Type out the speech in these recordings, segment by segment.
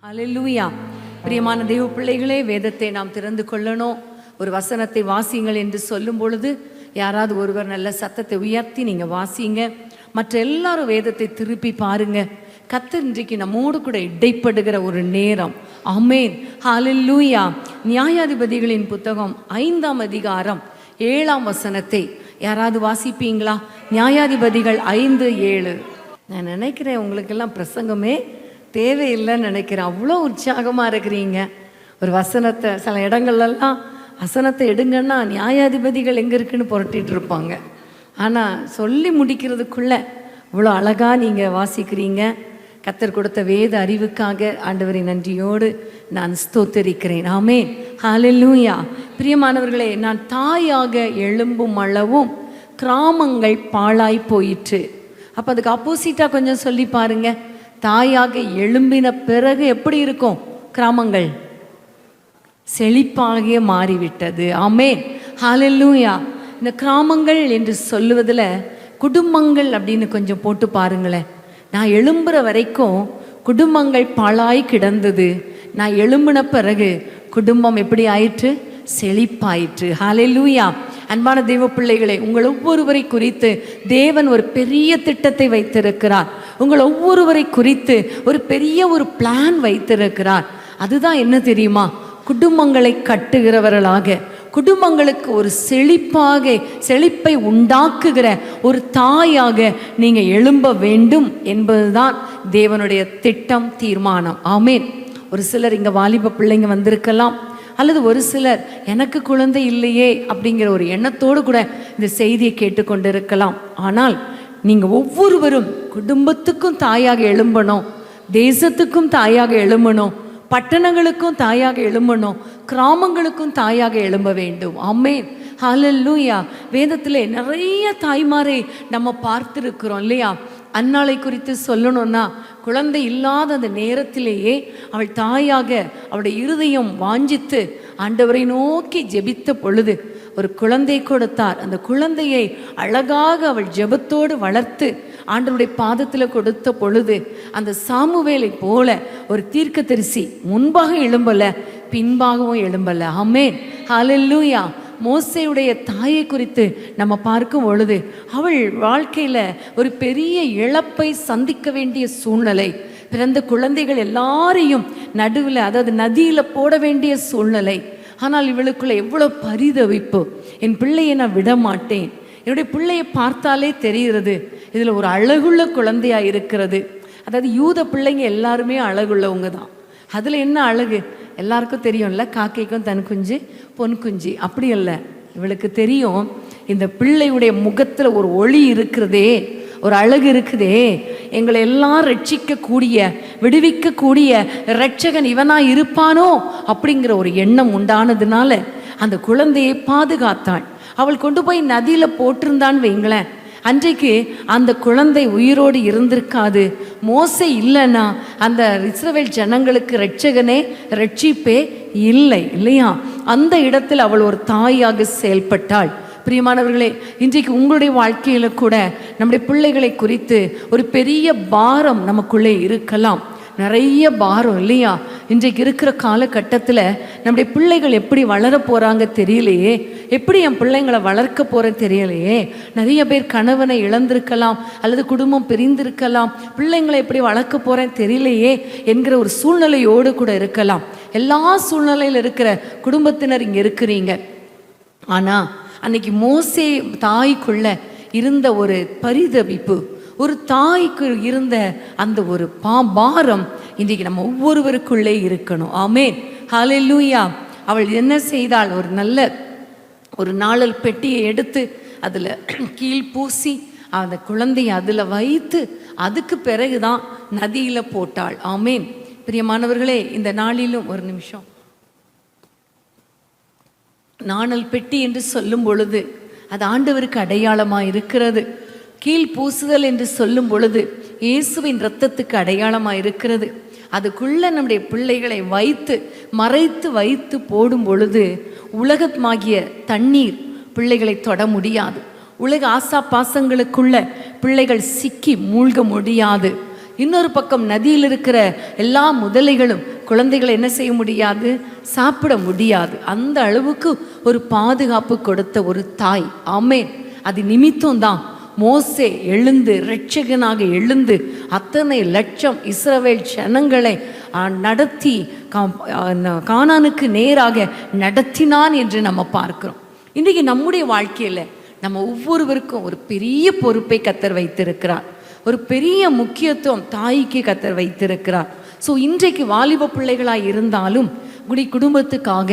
அல்லேலூயா. பிரியமான தேவ பிள்ளைகளே, வேதத்தை நாம் திறந்து கொள்ளணும். ஒரு வசனத்தை வாசியுங்கள் என்று சொல்லும் பொழுது யாராவது ஒருவர் நல்ல சத்தத்தை உயர்த்தி நீங்கள் வாசிங்க. மற்ற எல்லாரும் வேதத்தை திருப்பி பாருங்க. கர்த்தர் இன்றைக்கு நம்மோடு கூட இடைப்படுகிற ஒரு நேரம். ஆமென், ஹல்லேலூயா. நியாயாதிபதிகளின் புத்தகம் 5ஆம் அதிகாரம் 7ஆம் வசனத்தை யாராவது வாசிப்பீங்களா? நியாயாதிபதிகள் 5:7. நான் நினைக்கிறேன் உங்களுக்கெல்லாம் பிரசங்கமே தேவையில்லைன்னு நினைக்கிறேன். அவ்வளோ உற்சாகமாக இருக்கிறீங்க. ஒரு வசனத்தை சில இடங்கள்லாம் வசனத்தை எடுங்கன்னா நியாயாதிபதிகள் எங்கே இருக்குன்னு புரட்டிகிட்டு இருப்பாங்க. ஆனால் சொல்லி முடிக்கிறதுக்குள்ளே இவ்வளோ அழகாக நீங்கள் வாசிக்கிறீங்க. கர்த்தர் கொடுத்த வேத அறிவுக்காக ஆண்டவரை நன்றியோடு நான் ஸ்தோத்தரிக்கிறேன். ஆமென், ஹல்லேலூயா. பிரியமானவர்களே, நான் தாயாக எழும்பும் அளவும் கிராமங்கள் பாழாய் போயிற்று. அப்போ அதுக்கு ஆப்போசிட்டாக கொஞ்சம் சொல்லி பாருங்க. தாயாக எழும்பின பிறகு எப்படி இருக்கும்? கிராமங்கள் செழிப்பாக மாறிவிட்டது. ஆமென், ஹல்லேலூயா. இந்த கிராமங்கள் என்று சொல்லுவதில் குடும்பங்கள் அப்படின்னு கொஞ்சம் போட்டு பாருங்களேன். நான் எழும்புற வரைக்கும் குடும்பங்கள் பாழாய் கிடந்தது. நான் எழும்பின பிறகு குடும்பம் எப்படி ஆயிற்று? செழிப்பாயிற்று. ஹல்லேலூயா. அன்பான தேவ பிள்ளைகளே, உங்கள் ஒவ்வொருவரை குறித்து தேவன் ஒரு பெரிய திட்டத்தை வைத்திருக்கிறார். உங்கள் ஒவ்வொருவரை குறித்து ஒரு பெரிய ஒரு பிளான் வைத்திருக்கிறார். அதுதான் என்ன தெரியுமா? குடும்பங்களை கட்டுகிறவர்களாக, குடும்பங்களுக்கு ஒரு செழிப்பை உண்டாக்குகிற ஒரு தாயாக நீங்கள் எழும்ப வேண்டும் என்பதுதான் தேவனுடைய திட்டம், தீர்மானம். ஆமென். ஒரு சிலர் இங்கே வாலிப பிள்ளைங்க வந்திருக்கலாம், அல்லது ஒரு சிலர் எனக்கு குழந்தை இல்லையே அப்படிங்கிற ஒரு எண்ணத்தோடு கூட இந்த செய்தியை கேட்டுக்கொண்டு இருக்கலாம். ஆனால் நீங்கள் ஒவ்வொருவரும் குடும்பத்துக்கும் தாயாக எழும்பணும், தேசத்துக்கும் தாயாக எழும்பணும், பட்டணங்களுக்கும் தாயாக எழும்பணும், கிராமங்களுக்கும் தாயாக எழும்ப வேண்டும். ஆமென், ஹல்லேலூயா. வேதத்திலே நிறைய தாய்மாரை நம்ம பார்த்துருக்கிறோம் இல்லையா? அன்னாளை குறித்து சொல்லணும்னா, குழந்தை இல்லாத அந்த நேரத்திலேயே அவள் தாயாக அவளுடைய இருதயம் வாஞ்சித்து ஆண்டவரை நோக்கி ஜெபித்த பொழுது ஒரு குழந்தை கொடுத்தார். அந்த குழந்தையை அழகாக அவள் ஜெபத்தோடு வளர்த்து ஆண்டவருடைய பாதத்தில் கொடுத்த பொழுது அந்த சாமுவேலை போல ஒரு தீர்க்கதரிசி முன்பாக எழும்பல, பின்பாகவும் எழும்பல. ஆமென், ஹல்லேலூயா. மோசேயுடைய தாயை குறித்து நம்ம பார்க்கும் பொழுது அவள் வாழ்க்கையில் ஒரு பெரிய இழப்பை சந்திக்க வேண்டிய சூழ்நிலை. பிறந்த குழந்தைகள் எல்லாரையும் நடுவில், அதாவது நதியில் போட வேண்டிய சூழ்நிலை. ஆனால் இவளுக்குள்ள எவ்வளோ பரிதவிப்பு. என் பிள்ளையை நான் விட மாட்டேன். என்னுடைய பிள்ளையை பார்த்தாலே தெரிகிறது இதில் ஒரு அழகுள்ள குழந்தையாக இருக்கிறது. அதாவது யூத பிள்ளைங்க எல்லாருமே அழகுள்ளவங்க தான். அதில் என்ன அழகு? எல்லாருக்கும் தெரியும்ல, காக்கைக்கும் தன் குஞ்சு பொன் குஞ்சு. அப்படி இல்லை, இவளுக்கு தெரியும் இந்த பிள்ளையுடைய முகத்தில் ஒரு ஒளி இருக்கிறதே, ஒரு அழகு இருக்குதே, எங்களை எல்லாம் ரட்சிக்கக்கூடிய, விடுவிக்கக்கூடிய இரட்சகன் இவனா இருப்பானோ அப்படிங்கிற ஒரு எண்ணம் உண்டானதுனால அந்த குழந்தையை பாதுகாத்தாள். அவள் கொண்டு போய் நதியில் போட்டிருந்தான்னு வைங்களேன், அன்றைக்கு அந்த குழந்தை உயிரோடு இருந்திருக்காது. மோசே இல்லைன்னா அந்த இஸ்ரவேல் ஜனங்களுக்கு இரட்சகனே, ரட்சிப்பே இல்லை இல்லையா? அந்த இடத்தில் அவள் ஒரு தாயாக செயல்பட்டாள். பிரியமானவர்களே, இன்றைக்கு உங்களுடைய வாழ்க்கையில் கூட நம்முடைய பிள்ளைகளை குறித்து ஒரு பெரிய பாரம் நமக்குள்ளே இருக்கலாம். நிறைய பாரம் இல்லையா? இன்றைக்கு இருக்கிற காலகட்டத்தில் நம்முடைய பிள்ளைகள் எப்படி வளர போகிறாங்க தெரியலையே, எப்படி என் பிள்ளைங்களை வளர்க்க போகிறேன்னு தெரியலையே. நிறைய பேர் கணவனை இழந்திருக்கலாம், அல்லது குடும்பம் பிரிந்திருக்கலாம், பிள்ளைங்களை எப்படி வளர்க்க போகிறேன்னு தெரியலையே என்கிற ஒரு சூழ்நிலையோடு கூட இருக்கலாம். எல்லா சூழ்நிலையில் இருக்கிற குடும்பத்தினர் இங்கே இருக்கிறீங்க. ஆனால் அன்னைக்கு மோசே தாய்க்குள்ள இருந்த ஒரு பரிதவிப்பு, ஒரு தாய்க்கு இருந்த அந்த ஒரு பாரம் இன்றைக்கு நம்ம ஒவ்வொருவருக்குள்ளே இருக்கணும். ஆமென், ஹல்லேலூயா. அவள் என்ன செய்தாள்? ஒரு நாளல் பெட்டியை எடுத்து அதில் கீழ் பூசி அந்த குழந்தையை அதில் வைத்து அதுக்கு பிறகுதான் நதியில் போட்டாள். ஆமென். பிரியமானவர்களே, இந்த நாளிலும் ஒரு நிமிஷம், நாணல் பெட்டி என்று சொல்லும் பொழுது அது ஆண்டவருக்கு அடையாளமாக இருக்கிறது. கீழ் பூசுதல் என்று சொல்லும் பொழுது இயேசுவின் இரத்தத்துக்கு அடையாளமாக இருக்கிறது. அதுக்குள்ளே நம்முடைய பிள்ளைகளை மறைத்து வைத்து போடும் பொழுது உலகமாகிய தண்ணீர் பிள்ளைகளை தொட முடியாது. உலக ஆசா பாசங்களுக்குள்ள பிள்ளைகள் சிக்கி மூழ்க முடியாது. இன்னொரு பக்கம் நதியில் இருக்கிற எல்லா முதலைகளும் குழந்தைகளை என்ன செய்ய முடியாது, சாப்பிட முடியாது. அந்த அளவுக்கு ஒரு பாதுகாப்பு கொடுத்த ஒரு தாய். ஆமென். அது நிமித்தம் தான் மோசே எழுந்து இரட்சகனாக எழுந்து அத்தனை லட்சம் இஸ்ரவேல் ஜனங்களை நடத்தி கானானுக்கு நேராக நடத்தினான் என்று நம்ம பார்க்கிறோம். இன்றைக்கு நம்முடைய வாழ்க்கையில் நம்ம ஒவ்வொருவருக்கும் ஒரு பெரிய பொறுப்பை கர்த்தர் வைத்திருக்கிறார். ஒரு பெரிய முக்கியத்துவம் தாய்க்கு கர்த்தர் வைத்திருக்கிறார். ஸோ இன்றைக்கு வாலிப பிள்ளைகளாக இருந்தாலும் குடும்பத்துக்காக,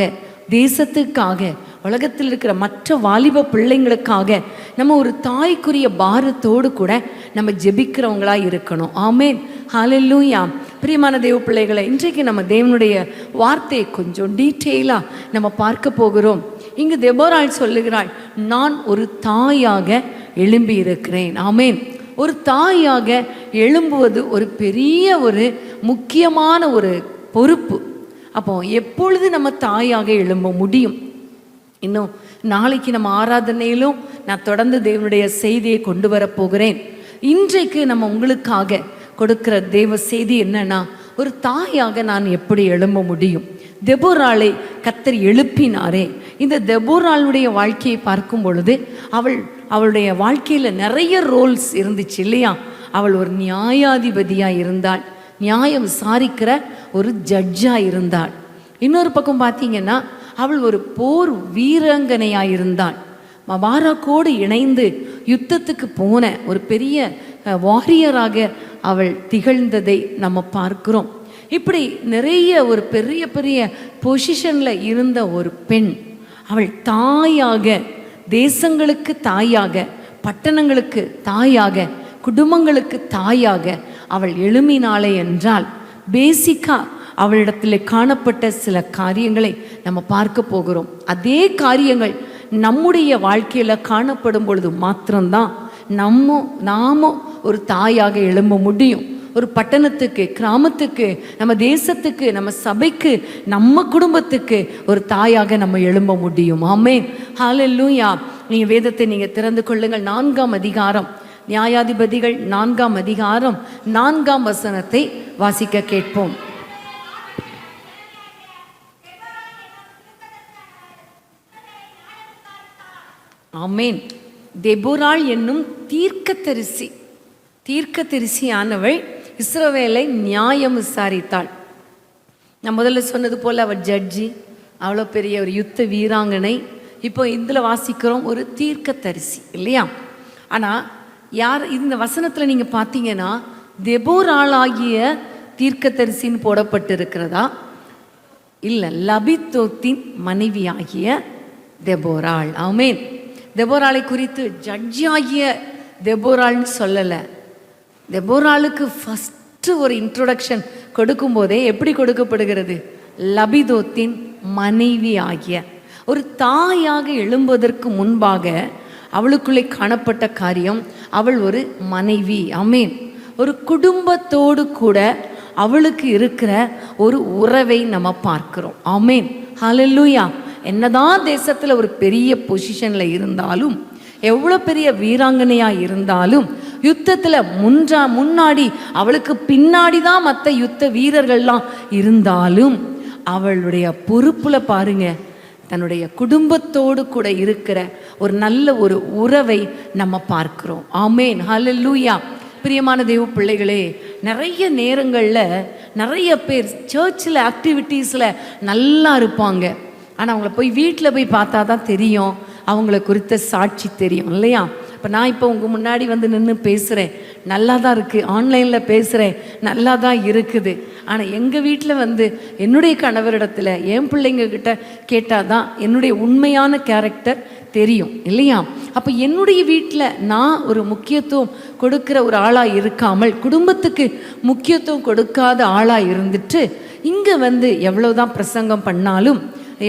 தேசத்துக்காக, உலகத்தில் இருக்கிற மற்ற வாலிப பிள்ளைங்களுக்காக நம்ம ஒரு தாய்க்குரிய பாரத்தோடு கூட நம்ம ஜெபிக்கிறவங்களாக இருக்கணும். ஆமென். ஹல்லேலூயா. பிரியமான தேவ பிள்ளைகளை, இன்றைக்கு நம்ம தேவனுடைய வார்த்தையை கொஞ்சம் டீட்டெயிலாக நம்ம பார்க்க போகிறோம். இங்கு தெபோராள் சொல்லுகிறாள், நான் ஒரு தாயாக எழும்பி இருக்கிறேன். ஆமென். ஒரு தாயாக எழும்புவது ஒரு பெரிய ஒரு முக்கியமான ஒரு பொறுப்பு. அப்போ எப்பொழுது நம்ம தாயாக எழும்ப முடியும்? இன்னும் நாளைக்கு நம்ம ஆராதனையிலும் நான் தொடர்ந்து தேவனுடைய செய்தியை கொண்டு வரப்போகிறேன். இன்றைக்கு நம்ம உங்களுக்காக கொடுக்கிற தேவ செய்தி என்னன்னா, ஒரு தாயாக நான் எப்படி எழும்ப முடியும்? தெபோராளை கர்த்தர் எழுப்பினாரே. இந்த தெபோராளுடைய வாழ்க்கையை பார்க்கும் பொழுது அவளுடைய வாழ்க்கையில் நிறைய ரோல்ஸ் இருந்துச்சு இல்லையா? அவள் ஒரு நியாயாதிபதியாக இருந்தாள், நியாயம் விசாரிக்கிற ஒரு ஜட்ஜாக இருந்தாள். இன்னொரு பக்கம் பார்த்தீங்கன்னா அவள் ஒரு போர் வீராங்கனையாக இருந்தாள். பாராக்கோடு இணைந்து யுத்தத்துக்கு போன ஒரு பெரிய வாரியராக அவள் திகழ்ந்ததை நம்ம பார்க்கிறோம். இப்படி நிறைய ஒரு பெரிய பெரிய பொசிஷனில் இருந்த ஒரு பெண், அவள் தாயாக, தேசங்களுக்கு தாயாக, பட்டணங்களுக்கு தாயாக, குடும்பங்களுக்கு தாயாக அவள் எழும்பினாளே என்றால், பேசிக்காக அவளிடத்தில் காணப்பட்ட சில காரியங்களை நம்ம பார்க்க போகிறோம். அதே காரியங்கள் நம்முடைய வாழ்க்கையில் காணப்படும் பொழுது மாத்திரம்தான் நாமும் ஒரு தாயாக எழும்ப முடியும். ஒரு பட்டணத்துக்கு, கிராமத்துக்கு, நம்ம தேசத்துக்கு, நம்ம சபைக்கு, நம்ம குடும்பத்துக்கு ஒரு தாயாக நம்ம எழும்ப முடியும். ஆமென். ஹல்லேலூயா. நீங்கள் வேதத்தை நீங்கள் திறந்து கொள்ளுங்கள். 4ஆம் அதிகாரம், நியாயாதிபதிகள் 4ஆம் அதிகாரம் 4ஆம் வசனத்தை வாசிக்க கேட்போம். ஆமென். தெபோராள் என்னும் தீர்க்கதரிசியானவள் இஸ்ரவேலை நியாயம் விசாரித்தாள். நான் முதல்ல சொன்னது போல் அவள் ஜட்ஜி, அவ்வளோ பெரிய ஒரு யுத்த வீராங்கனை. இப்போ இதில் வாசிக்கிறோம் ஒரு தீர்க்கதரிசி இல்லையா? ஆனால் யார் இந்த வசனத்தில் நீங்கள் பார்த்தீங்கன்னா தெபோராளாகிய தீர்க்கதரிசின்னு போடப்பட்டு இருக்கிறதா? இல்லை, லபிதோத்தின் மனைவியாகிய தெபோராள். ஆமென். தெபோராளை குறித்து ஜட்ஜாகிய தெபோராள்னு சொல்லலை. தெபோராளுக்கு ஃபஸ்ட்டு ஒரு இன்ட்ரோடக்ஷன் கொடுக்கும்போதே எப்படி கொடுக்கப்படுகிறது? லபிதோத்தின் மனைவி ஆகிய. ஒரு தாயாக எழும்புவதற்கு முன்பாக அவளுக்குள்ளே காணப்பட்ட காரியம், அவள் ஒரு மனைவி. ஆமென். ஒரு குடும்பத்தோடு கூட அவளுக்கு இருக்கிற ஒரு உறவை நம்ம பார்க்கிறோம். ஆமென். ஹல்லேலூயா. என்னதான் தேசத்தில் ஒரு பெரிய பொசிஷனில் இருந்தாலும், எவ்வளோ பெரிய வீராங்கனையாக இருந்தாலும், யுத்தத்தில் முன்னாடி அவளுக்கு பின்னாடி தான் மற்ற யுத்த வீரர்கள்லாம் இருந்தாலும், அவளுடைய பொறுப்பில் பாருங்க, தன்னுடைய குடும்பத்தோடு கூட இருக்கிற ஒரு நல்ல ஒரு உறவை நம்ம பார்க்கிறோம். ஆமென். ஹல்லேலூயா. பிரியமான தேவ பிள்ளைகளே, நிறைய நேரங்களில் நிறைய பேர் சர்ச்சில் ஆக்டிவிட்டீஸில் நல்லா இருப்பாங்க. ஆனால் அவங்கள போய் வீட்டில் போய் பார்த்தா தான் தெரியும், அவங்கள குறித்த சாட்சி தெரியும் இல்லையா? இப்போ நான் இப்போ உங்கள் முன்னாடி வந்து நின்று பேசுகிறேன், நல்லா தான் இருக்குது. ஆன்லைனில் பேசுகிறேன், நல்லா தான் இருக்குது. ஆனால் எங்கள் வீட்டில் வந்து என்னுடைய கணவரிடத்தில், என் பிள்ளைங்கக்கிட்ட கேட்டால் தான் என்னுடைய உண்மையான கேரக்டர் தெரியும் இல்லையா? அப்போ என்னுடைய வீட்டில் நான் ஒரு முக்கியத்துவம் கொடுக்குற ஒரு ஆளாக இருக்காமல், குடும்பத்துக்கு முக்கியத்துவம் கொடுக்காத ஆளாக இருந்துட்டு, இங்கே வந்து எவ்வளோதான் பிரசங்கம் பண்ணாலும்,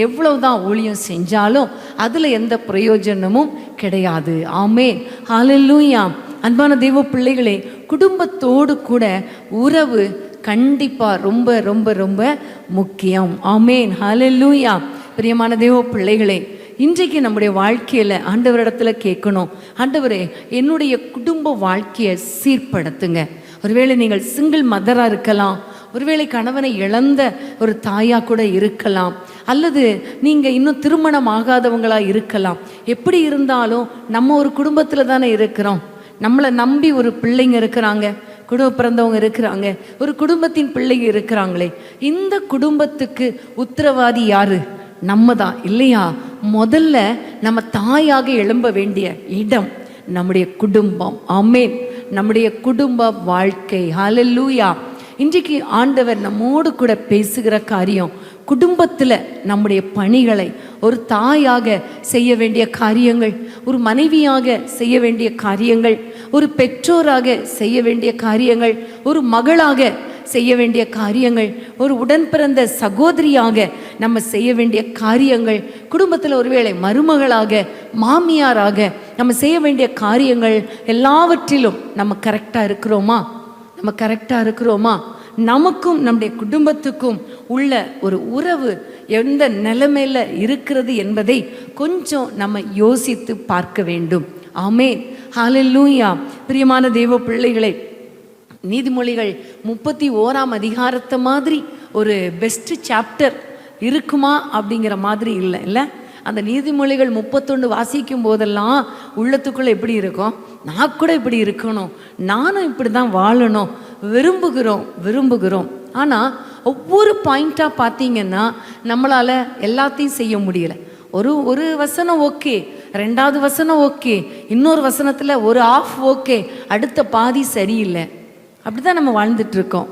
எவ்வளவுதான் ஊழியம் செஞ்சாலும் அதில் எந்த பிரயோஜனமும் கிடையாது. ஆமென். ஹல்லேலூயா. அன்பான தெய்வ பிள்ளைகளே, குடும்பத்தோடு கூட உறவு கண்டிப்பாக ரொம்ப ரொம்ப ரொம்ப முக்கியம். ஆமென். ஹல்லேலூயா. பிரியமான தெய்வ பிள்ளைகளே, இன்றைக்கு நம்முடைய வாழ்க்கையில் ஆண்டவரிடத்துல கேட்கணும், ஆண்டவரே என்னுடைய குடும்ப வாழ்க்கையை சீர்படுத்துங்க. ஒருவேளை நீங்கள் சிங்கிள் மதராக இருக்கலாம், ஒருவேளை கணவனை இழந்த ஒரு தாயாக கூட இருக்கலாம், அல்லது நீங்கள் இன்னும் திருமணம் ஆகாதவங்களாக இருக்கலாம். எப்படி இருந்தாலும் நம்ம ஒரு குடும்பத்தில் தானே இருக்கிறோம். நம்மளை நம்பி ஒரு பிள்ளைங்க இருக்கிறாங்க, குடும்ப பிறந்தவங்க இருக்கிறாங்க, ஒரு குடும்பத்தின் பிள்ளைங்க இருக்கிறாங்களே. இந்த குடும்பத்துக்கு உத்தரவாதி யாரு? நம்ம தான் இல்லையா? முதல்ல நம்ம தாயாக எழும்ப வேண்டிய இடம் நம்முடைய குடும்பம். ஆமென். நம்முடைய குடும்ப வாழ்க்கை. ஹல்லேலூயா. இன்றைக்கு ஆண்டவர் நம்மோடு கூட பேசுகிற காரியம், குடும்பத்தில் நம்முடைய பணிகளை ஒரு தாயாக செய்ய வேண்டிய காரியங்கள், ஒரு மனைவியாக செய்ய வேண்டிய காரியங்கள், ஒரு பெற்றோராக செய்ய வேண்டிய காரியங்கள், ஒரு மகளாக செய்ய வேண்டிய காரியங்கள், ஒரு உடன் பிறந்த சகோதரியாக நம்ம செய்ய வேண்டிய காரியங்கள், குடும்பத்தில் ஒருவேளை மருமகளாக மாமியாராக நம்ம செய்ய வேண்டிய காரியங்கள் எல்லாவற்றிலும் நம்ம கரெக்டாக இருக்கிறோமா? நம்ம கரெக்டாக இருக்கிறோமா? நமக்கும் நம்முடைய குடும்பத்துக்கும் உள்ள ஒரு உறவு எந்த நிலைமையில் இருக்கிறது என்பதை கொஞ்சம் நம்ம யோசித்து பார்க்க வேண்டும். ஆமென். ஹல்லேலூயா. பிரியமான தேவ பிள்ளைகளை, நீதிமொழிகள் 31ஆம் அதிகாரத்தை மாதிரி ஒரு பெஸ்ட் சாப்டர் இருக்குமா அப்படிங்கிற மாதிரி இல்லை. அந்த நீதிமொழிகள் 31 வாசிக்கும் போதெல்லாம் உள்ளத்துக்குள்ளே எப்படி இருக்கும்? நான் கூட இப்படி இருக்கணும், நானும் இப்படி தான் வாழணும் விரும்புகிறோம். ஆனால் ஒவ்வொரு பாயிண்ட்டாக பார்த்தீங்கன்னா நம்மளால் எல்லாத்தையும் செய்ய முடியலை. ஒரு வசனம் ஓகே, ரெண்டாவது வசனம் ஓகே, இன்னொரு வசனத்தில் ஒரு ஆஃப் ஓகே, அடுத்த பாதி சரியில்லை. அப்படி தான் நம்ம வாழ்ந்துட்டுருக்கோம்.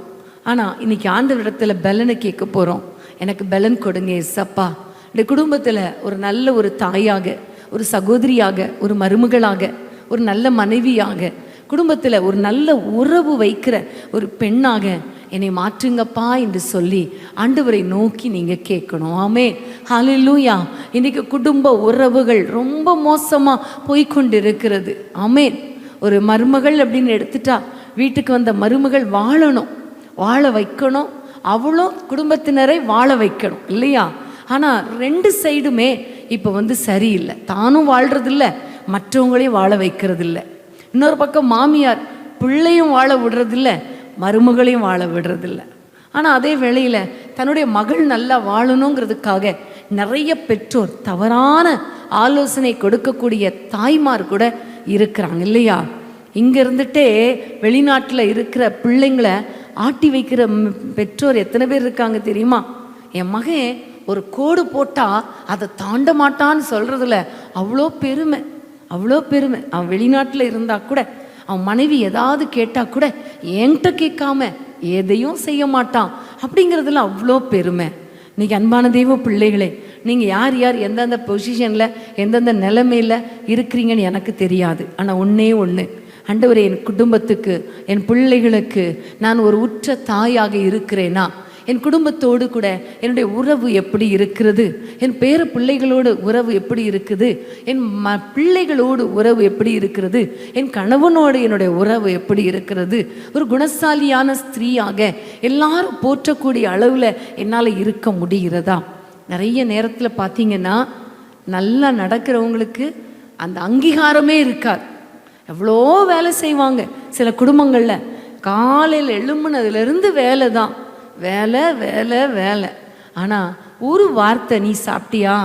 ஆனால் இன்றைக்கி ஆண்டவரிடத்தில் பலனை கேட்க போகிறோம். எனக்கு பலன் கொடுங்க ஏசப்பா. இந்த குடும்பத்தில் ஒரு நல்ல ஒரு தாயாக, ஒரு சகோதரியாக, ஒரு மருமகளாக, ஒரு நல்ல மனைவியாக, குடும்பத்தில் ஒரு நல்ல உறவு வைக்கிற ஒரு பெண்ணாக என்னை மாற்றுங்கப்பா என்று சொல்லி ஆண்டவரை நோக்கி நீங்கள் கேட்கணும். ஆமென். ஹல்லேலூயா. இன்றைக்கி குடும்ப உறவுகள் ரொம்ப மோசமாக போய்கொண்டு இருக்கிறது. ஆமென். ஒரு மருமகள் அப்படின்னு எடுத்துட்டா, வீட்டுக்கு வந்த மருமகள் வாழணும், வாழ வைக்கணும், அவளும் குடும்பத்தினரை வாழ வைக்கணும் இல்லையா? ஆனால் ரெண்டு சைடுமே இப்போ சரியில்லை. தானும் வாழ்கிறதில்ல, மற்றவங்களையும் வாழ வைக்கிறதில்ல. இன்னொரு பக்கம் மாமியார் பிள்ளையும் வாழ விடுறதில்ல, மருமகளையும் வாழ விடுறதில்ல. ஆனால் அதே வேளையில் தன்னுடைய மகள் நல்லா வாழணுங்கிறதுக்காக நிறைய பெற்றோர் தவறான ஆலோசனை கொடுக்கக்கூடிய தாய்மார் கூட இருக்கிறாங்க இல்லையா? இங்கே இருந்துகிட்டே வெளிநாட்டில் இருக்கிற பிள்ளைங்களை ஆட்டி வைக்கிற பெற்றோர் எத்தனை பேர் இருக்காங்க தெரியுமா? என் மகன் ஒரு கோடு போட்டால் அதை தாண்ட மாட்டான்னு சொல்கிறதுல அவ்வளோ பெருமை. அவன் வெளிநாட்டில் இருந்தால் கூட அவன் மனைவி ஏதாவது கேட்டால் கூட என்கிட்ட கேட்காம எதையும் செய்ய மாட்டான் அப்படிங்கிறதுல அவ்வளோ பெருமை. இன்றைக்கி அன்பான தெய்வ பிள்ளைகளே, நீங்கள் யார் யார் எந்தெந்த பொசிஷனில் எந்தெந்த நிலைமையில் இருக்கிறீங்கன்னு எனக்கு தெரியாது. ஆனால் ஒன்றே ஒன்று, ஆண்டவரே, என் குடும்பத்துக்கு, என் பிள்ளைகளுக்கு நான் ஒரு உற்ற தாயாக இருக்கிறேனா? என் குடும்பத்தோடு கூட என்னுடைய உறவு எப்படி இருக்கிறது? என் பேர பிள்ளைகளோடு உறவு எப்படி இருக்குது? என் பிள்ளைகளோடு உறவு எப்படி இருக்கிறது? என் கணவனோடு என்னுடைய உறவு எப்படி இருக்கிறது? ஒரு குணசாலியான ஸ்திரீயாக எல்லாரும் போற்றக்கூடிய அளவில் என்னால் இருக்க முடிகிறதா? நிறைய நேரத்தில் பார்த்தீங்கன்னா நல்லா நடக்கிறவங்களுக்கு அந்த அங்கீகாரமே இருக்காது. எவ்வளோ வேலை செய்வாங்க சில குடும்பங்களில். காலையில் எழும்புனதுலேருந்து வேலை தான், வேலை. ஆனால் ஒரு வார்த்தை நீ சாப்பிட்டியா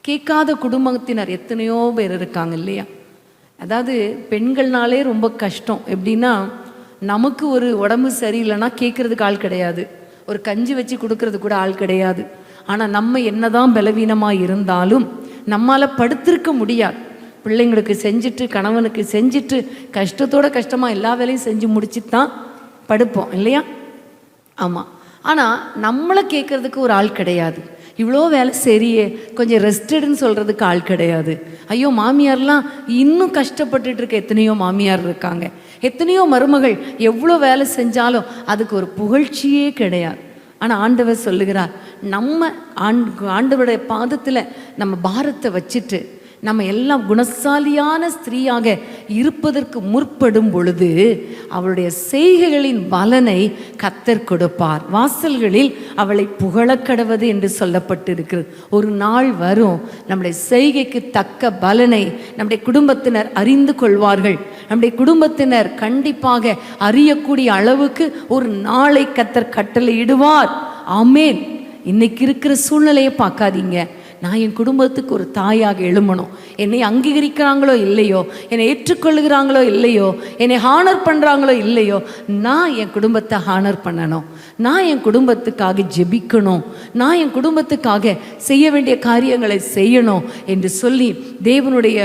கேட்காத குடும்பத்தினர் எத்தனையோ பேர் இருக்காங்க இல்லையா? அதாவது பெண்கள்னாலே ரொம்ப கஷ்டம். எப்படின்னா, நமக்கு ஒரு உடம்பு சரியில்லைன்னா கேட்குறதுக்கு ஆள் கிடையாது, ஒரு கஞ்சி வச்சு கொடுக்கறது கூட ஆள் கிடையாது. ஆனால் நம்ம என்னதான் பலவீனமாக இருந்தாலும் நம்மளால் படுத்திருக்க முடியாது. பிள்ளைங்களுக்கு செஞ்சுட்டு, கணவனுக்கு செஞ்சுட்டு, கஷ்டமாக எல்லா வேலையும் செஞ்சு முடிச்சுட்டு தான் படுப்போம் இல்லையா? ஆமாம். ஆனால் நம்மளை கேட்குறதுக்கு ஒரு ஆள் கிடையாது. இவ்வளோ வேலை சரியே, கொஞ்சம் ரெஸ்டடுன்னு சொல்கிறதுக்கு ஆள் கிடையாது. ஐயோ, மாமியார்லாம் இன்னும் கஷ்டப்பட்டுட்டு இருக்க எத்தனையோ மாமியார் இருக்காங்க. எத்தனையோ மருமகள் எவ்வளோ வேலை செஞ்சாலும் அதுக்கு ஒரு புகழ்ச்சியே கிடையாது. ஆனால் ஆண்டவர் சொல்லுகிறார், நம்ம ஆண்டவருடைய பாதத்தில் நம்ம பாரத்தை வச்சுட்டு நம்ம எல்லாம் குணசாலியான ஸ்திரீயாக இருப்பதற்கு முற்படும் பொழுது அவளுடைய செய்கைகளின் பலனை கர்த்தர் கொடுப்பார். வாசல்களில் அவளை புகழக்கடவது என்று சொல்லப்பட்டிருக்கிறது. ஒரு நாள் வரும், நம்முடைய செய்கைக்கு தக்க பலனை நம்முடைய குடும்பத்தினர் அறிந்து கொள்வார்கள். நம்முடைய குடும்பத்தினர் கண்டிப்பாக அறியக்கூடிய அளவுக்கு ஒரு நாளை கர்த்தர் கட்டளையிடுவார். ஆமென். இன்னைக்கு இருக்கிற சூழ்நிலையை பார்க்காதீங்க. நான் என் குடும்பத்துக்கு ஒரு தாயாக எழும்பணும். என்னை அங்கீகரிக்கிறாங்களோ இல்லையோ, என்னை ஏற்றுக்கொள்கிறாங்களோ இல்லையோ, என்னை ஹானர் பண்ணுறாங்களோ இல்லையோ, நான் என் குடும்பத்தை ஹானர் பண்ணணும். நான் என் குடும்பத்துக்காக ஜெபிக்கணும். நான் என் குடும்பத்துக்காக செய்ய வேண்டிய காரியங்களை செய்யணும் என்று சொல்லி நம்முடைய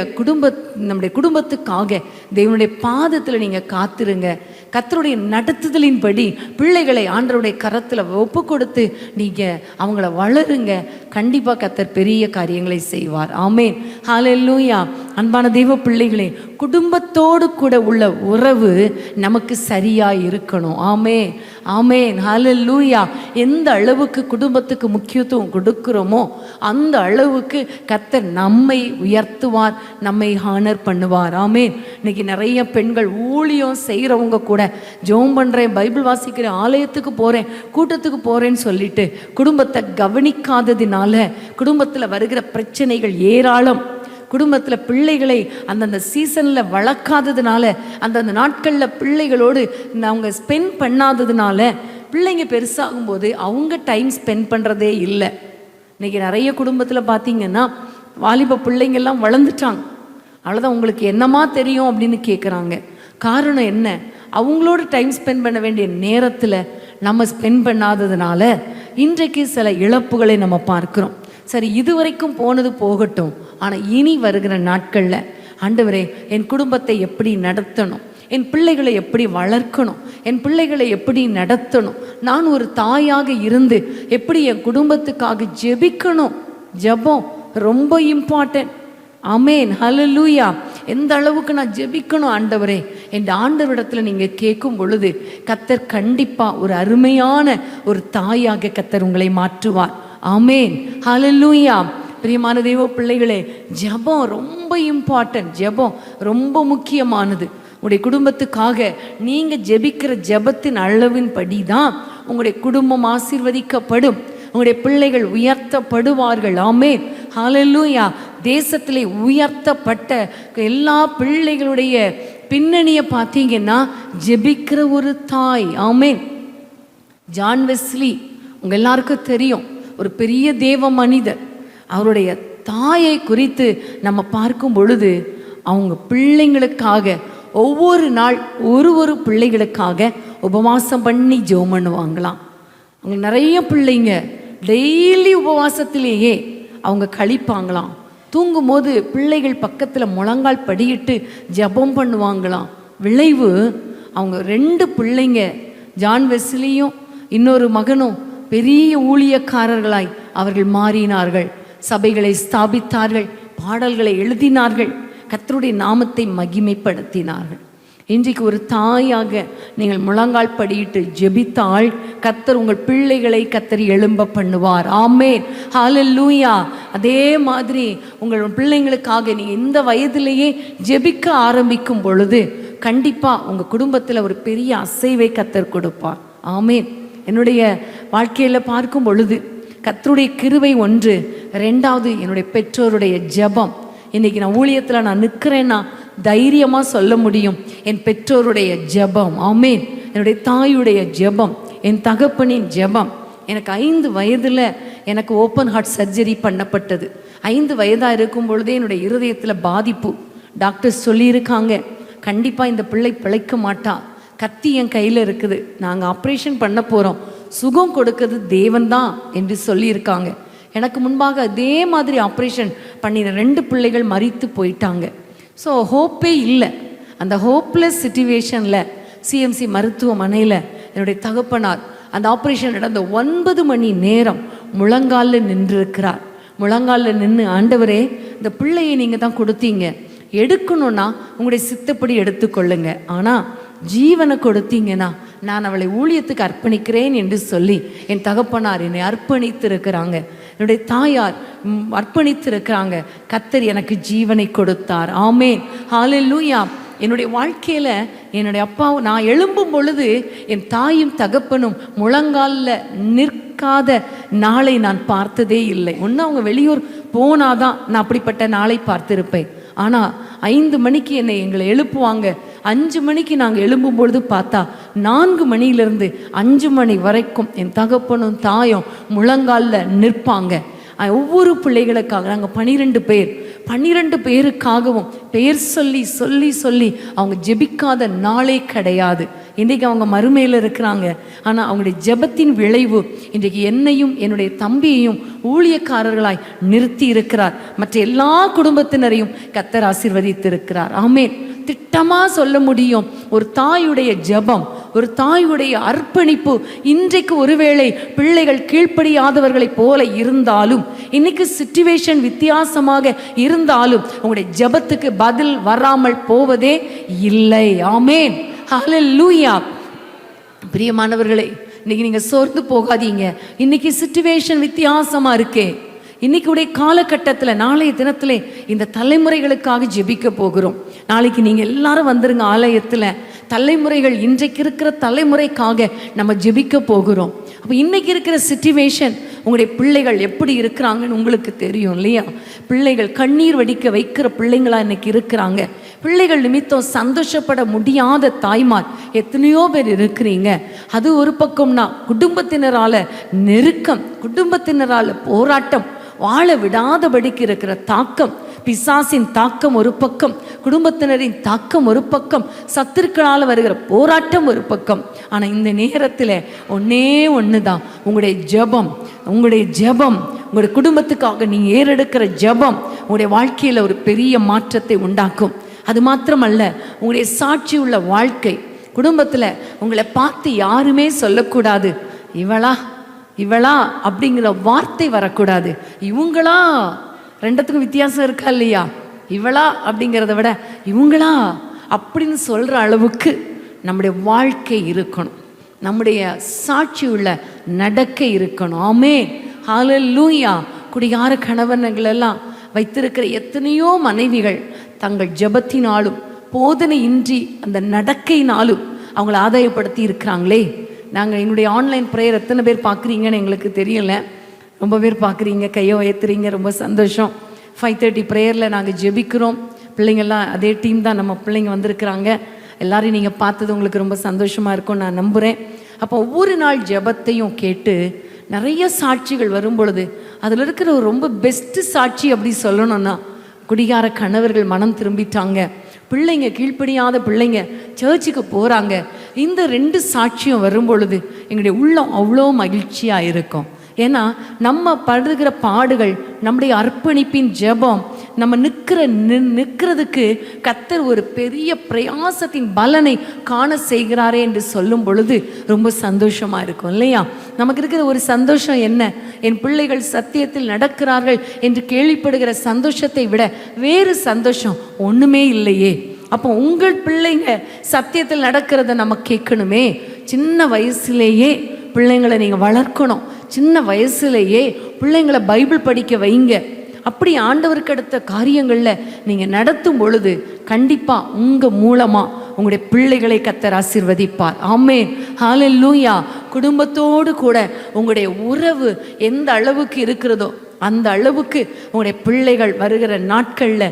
குடும்பத்துக்காக தேவனுடைய பாதத்தில் நீங்கள் காத்திருங்க. கர்த்தருடைய நடத்துதலின்படி பிள்ளைகளை ஆண்டவருடைய கரத்தில் ஒப்பு கொடுத்து நீங்கள் அவங்கள வளருங்க. கண்டிப்பாக கர்த்தர் பெரிய காரியங்களை செய்வார். ஆமென். ஹல்லேலூயா. அன்பான தெய்வ பிள்ளைகளே, குடும்பத்தோடு கூட உள்ள உறவு நமக்கு சரியாக இருக்கணும். ஆமென், ஆமென், ஹல்லேலூயா. எந்த அளவுக்கு குடும்பத்துக்கு முக்கியத்துவம் கொடுக்கிறோமோ அந்த அளவுக்கு கர்த்தர் நம்மை உயர்த்துவார், நம்மை ஹானர் பண்ணுவார். ஆமென். இன்னைக்கு நிறைய பெண்கள் ஊழியம் செய்கிறவங்க கூட ஜெபம் பண்ணுறேன், பைபிள் வாசிக்கிறேன், ஆலயத்துக்கு போகிறேன், கூட்டத்துக்கு போகிறேன்னு சொல்லிட்டு குடும்பத்தை கவனிக்காததினால குடும்பத்தில் வருகிற பிரச்சனைகள் ஏராளம். குடும்பத்தில் பிள்ளைகளை அந்தந்த சீசனில் வளர்க்காததுனால, அந்தந்த நாட்களில் பிள்ளைகளோடு அவங்க ஸ்பெண்ட் பண்ணாததுனால பிள்ளைங்க பெருசாகும்போது அவங்க டைம் ஸ்பெண்ட் பண்ணுறதே இல்லை. இன்றைக்கி நிறைய குடும்பத்தில் பார்த்திங்கன்னா வாலிப பிள்ளைங்கள்லாம் வளர்ந்துட்டாங்க. அவ்வளோதான், உங்களுக்கு என்னமா தெரியும் அப்படின்னு கேட்குறாங்க. காரணம் என்ன? அவங்களோட டைம் ஸ்பெண்ட் பண்ண வேண்டிய நேரத்தில் நம்ம ஸ்பெண்ட் பண்ணாததுனால இன்றைக்கு சில இழப்புகளை நம்ம பார்க்குறோம். சரி, இதுவரைக்கும் போனது போகட்டும். ஆனால் இனி வருகிற நாட்களில் ஆண்டவரே, என் குடும்பத்தை எப்படி நடத்தணும், என் பிள்ளைகளை எப்படி வளர்க்கணும், என் பிள்ளைகளை எப்படி நடத்தணும், நான் ஒரு தாயாக இருந்து எப்படி என் குடும்பத்துக்காக ஜெபிக்கணும். ஜெபம் ரொம்ப இம்பார்ட்டன்ட். ஆமென், ஹல்லேலூயா. எந்த அளவுக்கு நான் ஜெபிக்கணும் ஆண்டவரே என்ற ஆண்டவரிடத்தில் நீங்கள் கேட்கும் பொழுது கர்த்தர் கண்டிப்பாக ஒரு அருமையான ஒரு தாயாக கர்த்தர் உங்களை மாற்றுவார். ஆமென், ஹல்லேலூயா. பிரியமான தெய்வ பிள்ளைகளே, ஜெபம் ரொம்ப இம்பார்ட்டன்ட். ஜெபம் ரொம்ப முக்கியமானது. உங்களுடைய குடும்பத்துக்காக நீங்கள் ஜெபிக்கிற ஜெபத்தின் அளவின் படி தான் உங்களுடைய குடும்பம் ஆசீர்வதிக்கப்படும், உங்களுடைய பிள்ளைகள் உயர்த்தப்படுவார்கள். ஆமென், ஹல்லேலூயா. தேசத்திலே உயர்த்தப்பட்ட எல்லா பிள்ளைகளுடைய பின்னணியை பார்த்தீங்கன்னா ஜெபிக்கிற ஒரு தாய். ஆமென். ஜான் வெஸ்லி உங்கள் எல்லாருக்கும் தெரியும், ஒரு பெரிய தேவ மனிதர். அவருடைய தாயை குறித்து நம்ம பார்க்கும் பொழுது அவங்க பிள்ளைங்களுக்காக ஒவ்வொரு நாள் ஒரு பிள்ளைகளுக்காக உபவாசம் பண்ணி ஜெபம் பண்ணுவாங்களாம். அவங்க நிறைய பிள்ளைங்க டெய்லி உபவாசத்திலேயே அவங்க கழிப்பாங்களாம். தூங்கும்போது பிள்ளைகள் பக்கத்தில் முழங்கால் படியிட்டு ஜெபம் பண்ணுவாங்களாம். விளைவு, அவங்க 2 பிள்ளைங்க, ஜான் வெஸ்லியும் இன்னொரு மகனும் பெரிய ஊழியக்காரர்களாய் அவர்கள் மாறினார்கள். சபைகளை ஸ்தாபித்தார்கள், பாடல்களை எழுதினார்கள், கர்த்தருடைய நாமத்தை மகிமைப்படுத்தினார்கள். இன்றைக்கு ஒரு தாயாக நீங்கள் முழங்கால் படியிட்டு ஜெபித்தால் கர்த்தர் உங்கள் பிள்ளைகளை கர்த்தர் எழும்ப பண்ணுவார். ஆமென், ஹல்லேலூயா. அதே மாதிரி உங்கள் பிள்ளைங்களுக்காக நீங்கள் இந்த வயதிலேயே ஜெபிக்க ஆரம்பிக்கும் பொழுது கண்டிப்பாக உங்கள் குடும்பத்தில் ஒரு பெரிய அசைவை கர்த்தர் கொடுப்பார். ஆமென். என்னுடைய வாழ்க்கையில் பார்க்கும் பொழுது கர்த்தருடைய கிருபை ஒன்று, 2வது என்னுடைய பெற்றோருடைய ஜெபம். இன்றைக்கி நான் ஊழியத்தில் நான் நிற்கிறேன்னா தைரியமாக சொல்ல முடியும், என் பெற்றோருடைய ஜெபம். ஆமென். என்னுடைய தாயுடைய ஜெபம், என் தகப்பனின் ஜெபம். எனக்கு 5 வயதில் எனக்கு ஓப்பன் ஹார்ட் சர்ஜரி பண்ணப்பட்டது. 5 வயதாக இருக்கும் பொழுதே என்னுடைய இருதயத்தில் பாதிப்பு. டாக்டர்ஸ் சொல்லியிருக்காங்க, கண்டிப்பாக இந்த பிள்ளை பிழைக்க மாட்டா, கத்தி என் கையில் இருக்குது, நாங்கள் ஆப்ரேஷன் பண்ண போகிறோம், சுகம் கொடுக்கிறது தேவன் தான் என்று சொல்லியிருக்காங்க. எனக்கு முன்பாக அதே மாதிரி ஆப்ரேஷன் பண்ணின 2 பிள்ளைகள் மரித்து போயிட்டாங்க. ஸோ ஹோப்பே இல்லை. அந்த ஹோப்லெஸ் சிச்சுவேஷனில் சிஎம்சி மருத்துவமனையில் என்னுடைய தகப்பனார் அந்த ஆப்ரேஷன் நடந்த 9 மணி நேரம் முழங்காலில் நின்றிருக்கிறார். முழங்காலில் நின்று, ஆண்டவரே, இந்த பிள்ளையை நீங்கள் தான் கொடுத்தீங்க, எடுக்கணும்னா உங்களுடைய சித்தப்படி எடுத்துக்கொள்ளுங்க, ஆனால் ஜீவனை கொடுத்தீங்கன்னா நான் அவளை ஊழியத்துக்கு அர்ப்பணிக்கிறேன் என்று சொல்லி என் தகப்பனார் என்னை அர்ப்பணித்திருக்கிறாங்க, என்னுடைய தாயார் அர்ப்பணித்திருக்கிறாங்க. கர்த்தர் எனக்கு ஜீவனை கொடுத்தார். ஆமென், ஹல்லேலூயா. என்னுடைய வாழ்க்கையில் என்னுடைய அப்பாவும் நான் எழும்பும் பொழுது என் தாயும் தகப்பனும் முழங்காலில் நிற்காத நாளை நான் பார்த்ததே இல்லை. ஒன்று அவங்க வெளியூர் போனாதான் நான் அப்படிப்பட்ட நாளை பார்த்திருப்பேன். ஆனால் 5 மணிக்கு எங்களை எழுப்புவாங்க. 5 மணிக்கு நாங்கள் எழும்பும் பொழுது பார்த்தா 4 மணியிலிருந்து 5 மணி வரைக்கும் என் தகப்பனும் தாயும் முழங்காலில் நிற்பாங்க. ஒவ்வொரு பிள்ளைகளுக்காக நாங்கள் 12 பேருக்காகவும் பெயர் சொல்லி சொல்லி சொல்லி அவங்க ஜெபிக்காத நாளே கிடையாது. இன்றைக்கு அவங்க மறுமையில் இருக்கிறாங்க. ஆனால் அவங்களுடைய ஜெபத்தின் விளைவு இன்றைக்கு என்னையும் என்னுடைய தம்பியையும் ஊழியக்காரர்களாய் நிறுத்தி இருக்கிறார். மற்ற எல்லா குடும்பத்தினரையும் கர்த்தர் ஆசீர்வதித்திருக்கிறார். ஆமென். திட்டமாக சொல்ல முடியும், ஒரு தாயுடைய ஜெபம், ஒரு தாயுடைய அர்ப்பணிப்பு இன்றைக்கு ஒருவேளை பிள்ளைகள் கீழ்ப்படியாதவர்களைப் போல இருந்தாலும், இன்னைக்கு சிச்சுவேஷன் வித்தியாசமாக இருந்தாலும் உங்களுடைய ஜெபத்துக்கு பதில் வராமல் போவதே இல்லை. ஆமென், ஹல்லேலூயா. பிரியமானவர்களே, இன்னைக்கு நீங்க சோர்ந்து போகாதீங்க. இன்னைக்கு சிச்சுவேஷன் வித்தியாசமா இருக்கே. இன்னைக்கு உடைய காலகட்டத்தில் நாளைய தினத்தில் இந்த தலைமுறைகளுக்காக ஜெபிக்க போகிறோம். நாளைக்கு நீங்கள் எல்லாரும் வந்துருங்க ஆலயத்தில். தலைமுறைகள், இன்றைக்கு இருக்கிற தலைமுறைக்காக நம்ம ஜெபிக்க போகிறோம். அப்போ இன்னைக்கு இருக்கிற சிச்சுவேஷன், உங்களுடைய பிள்ளைகள் எப்படி இருக்கிறாங்கன்னு உங்களுக்கு தெரியும் இல்லையா? பிள்ளைகள் கண்ணீர் வடிக்க வைக்கிற பிள்ளைங்களா இன்னைக்கு இருக்கிறாங்க. பிள்ளைகள் நிமித்தம் சந்தோஷப்பட முடியாத தாய்மார் எத்தனையோ பேர் இருக்கிறீங்க. அது ஒரு பக்கம்னா, குடும்பத்தினரால நெருக்கம், குடும்பத்தினரால போராட்டம், வாழ விடாதபடிக்கு இருக்கிற தாக்கம், பிசாசின் தாக்கம் ஒரு பக்கம், குடும்பத்தினரின் தாக்கம் ஒரு பக்கம், சத்துருக்களால் வருகிற போராட்டம் ஒரு பக்கம். ஆனால் இந்த நேரத்தில் ஒன்னே ஒன்று தான், உங்களுடைய ஜெபம். உங்களுடைய குடும்பத்துக்காக நீங்கள் ஏறெடுக்கிற ஜெபம் உங்களுடைய வாழ்க்கையில் ஒரு பெரிய மாற்றத்தை உண்டாக்கும். அது மாத்திரமல்ல, உங்களுடைய சாட்சி உள்ள வாழ்க்கை. குடும்பத்தில் உங்களை பார்த்து யாருமே சொல்லக்கூடாது இவளா அப்படிங்கிற வார்த்தை வரக்கூடாது. இவங்களா, ரெண்டத்துக்கும் வித்தியாசம் இருக்கா இல்லையா? இவளா அப்படிங்கிறத விட இவங்களா அப்படின்னு சொல்கிற அளவுக்கு நம்முடைய வாழ்க்கை இருக்கணும், நம்முடைய சாட்சி உள்ள நடக்கை இருக்கணும். ஆமென், ஹல்லேலூயா. குடியார கணவன்களெல்லாம் வைத்திருக்கிற எத்தனையோ மனைவிகள் தங்கள் ஜெபத்தினாலும் போதனையின்றி அந்த நடக்கையினாலும் அவங்கள ஆதாயப்படுத்தி இருக்கிறாங்களே. நாங்கள் என்னுடைய ஆன்லைன் ப்ரேயர் எத்தனை பேர் பார்க்குறீங்கன்னு எங்களுக்கு தெரியல. ரொம்ப பேர் பார்க்குறீங்க, கையை உயர்த்துறீங்க, ரொம்ப சந்தோஷம். 5:30 ப்ரேயரில் நாங்கள் ஜெபிக்கிறோம். பிள்ளைங்கள்லாம் அதே டீம் தான், நம்ம பிள்ளைங்க வந்திருக்கிறாங்க. எல்லாரையும் நீங்கள் பார்த்தது உங்களுக்கு ரொம்ப சந்தோஷமாக இருக்கும் நான் நம்புகிறேன். அப்போ ஒவ்வொரு நாள் ஜெபத்தையும் கேட்டு நிறைய சாட்சிகள் வரும் பொழுது அதில் இருக்கிற ஒரு ரொம்ப பெஸ்ட்டு சாட்சி அப்படி சொல்லணும்னா, குடிகார கணவர்கள் மனம் திரும்பிட்டாங்க, பிள்ளைங்க கீழ்ப்படியாத பிள்ளைங்க சர்ச்சுக்கு போகிறாங்க. இந்த 2 சாட்சியம் வரும் பொழுது எங்களுடைய உள்ளம் அவ்வளோ மகிழ்ச்சியாக இருக்கும். ஏன்னா நம்ம படுகிற பாடுகள், நம்முடைய அர்ப்பணிப்பின் ஜெபம், நம்ம நிற்கிறதுக்கு கர்த்தர் ஒரு பெரிய பிரயாசத்தின் பலனை காண செய்கிறாரே என்று சொல்லும் பொழுது ரொம்ப சந்தோஷமாக இருக்கும் இல்லையா? நமக்கு இருக்கிற ஒரு சந்தோஷம் என்ன? என் பிள்ளைகள் சத்தியத்தில் நடக்கிறார்கள் என்று கேள்விப்படுகிற சந்தோஷத்தை விட வேறு சந்தோஷம் ஒன்றுமே இல்லையே. அப்போ உங்கள் பிள்ளைங்க சத்தியத்தில் நடக்கிறத நம்ம கேட்கணுமே. சின்ன வயசுலேயே பிள்ளைங்களை நீங்கள் வளர்க்கணும். சின்ன வயசுலேயே பிள்ளைங்களை பைபிள் படிக்க வைங்க. அப்படி ஆண்டவருக்கு அடுத்த காரியங்களில் நீங்கள் நடத்தும் பொழுது கண்டிப்பாக உங்கள் மூலமாக உங்களுடைய பிள்ளைகளை கர்த்தர் ஆசீர்வதிப்பார். ஆமென், ஹல்லேலூயா. குடும்பத்தோடு கூட உங்களுடைய உறவு எந்த அளவுக்கு இருக்கிறதோ அந்த அளவுக்கு உங்களுடைய பிள்ளைகள் வருகிற நாட்களில்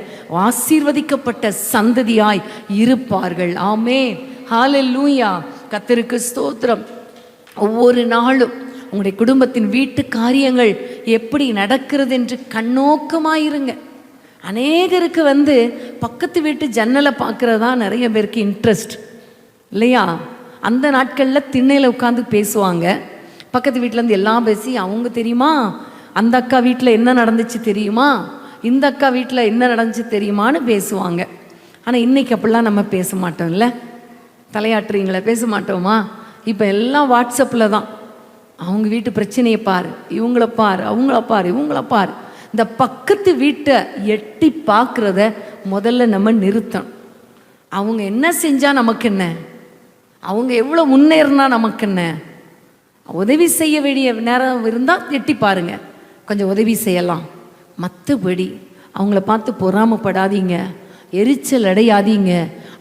ஆசீர்வதிக்கப்பட்ட சந்ததியாய் இருப்பார்கள். ஆமென், ஹல்லேலூயா. கர்த்தருக்கு ஸ்தோத்திரம். ஒவ்வொரு நாளும் உங்களுடைய குடும்பத்தின் வீட்டு காரியங்கள் எப்படி நடக்கிறது என்று கண்ணோக்கமாயிருங்க. அநேகருக்கு பக்கத்து வீட்டு ஜன்னலை பார்க்குறதா நிறைய பேருக்கு இன்ட்ரெஸ்ட் இல்லையா? அந்த நாட்களில் திண்ணையில் உட்காந்து பேசுவாங்க. பக்கத்து வீட்டிலேருந்து எல்லாம் பேசி, அவங்க தெரியுமா அந்த அக்கா வீட்டில் என்ன நடந்துச்சு தெரியுமா, இந்த அக்கா வீட்டில் என்ன நடந்துச்சு தெரியுமான்னு பேசுவாங்க. ஆனால் இன்றைக்கி அப்படிலாம் நம்ம பேச மாட்டோம்ல. தலையாட்டுறீங்களே, பேச மாட்டோமா? இப்போ எல்லாம் வாட்ஸ்அப்பில் தான். அவங்க வீட்டு பிரச்சனையை பாரு, இவங்கள பாரு, அவங்கள பாரு, இவங்கள பாரு. இந்த பக்கத்து வீட்டை எட்டி பார்க்குறத முதல்ல நம்ம நிறுத்தணும். அவங்க என்ன செஞ்சால் நமக்கு என்ன? அவங்க எவ்வளோ முன்னேறினா நமக்கு என்ன? உதவி செய்ய வேண்டிய நேரம் இருந்தால் எட்டி பாருங்க, கொஞ்சம் உதவி செய்யலாம். மற்றபடி அவங்கள பார்த்து பொறாமப்படாதீங்க, எரிச்சல் அடையாதீங்க.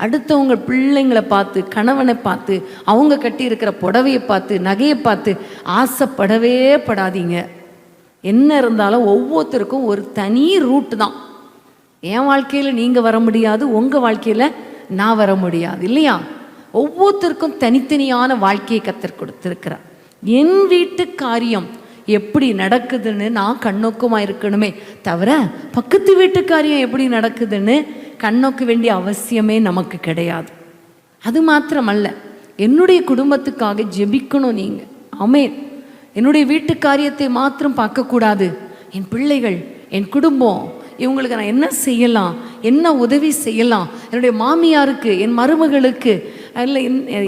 அடுத்தவங்க பிள்ளைங்களை பார்த்து, கணவனை பார்த்து, அவங்க கட்டி இருக்கிற புடவையை பார்த்து, நகையை பார்த்து ஆசைப்படவே படாதீங்க. என்ன இருந்தாலும் ஒவ்வொருத்தருக்கும் ஒரு தனி ரூட்டு தான். என் வாழ்க்கையில் நீங்கள் வர முடியாது, உங்கள் வாழ்க்கையில் நான் வர முடியாது இல்லையா? ஒவ்வொருத்தருக்கும் தனித்தனியான வாழ்க்கையை கத்தர் கொடுத்துருக்கிறார். என் வீட்டு காரியம் எப்படி நடக்குதுன்னு நான் கண்ணோக்கமாக இருக்கணுமே தவிர பக்கத்து வீட்டு காரியம் எப்படி நடக்குதுன்னு கண்ணோக்க வேண்டிய அவசியமே நமக்கு கிடையாது. அது மாத்திரமல்ல, என்னுடைய குடும்பத்துக்காக ஜெபிக்கணும் நீங்கள். ஆமென். என்னுடைய வீட்டு காரியத்தை மாத்திரம் பார்க்கக்கூடாது. என் பிள்ளைகள், என் குடும்பம், இவங்களுக்கு நான் என்ன செய்யலாம், என்ன உதவி செய்யலாம், என்னுடைய மாமியாருக்கு, என் மருமகளுக்கு, இல்லை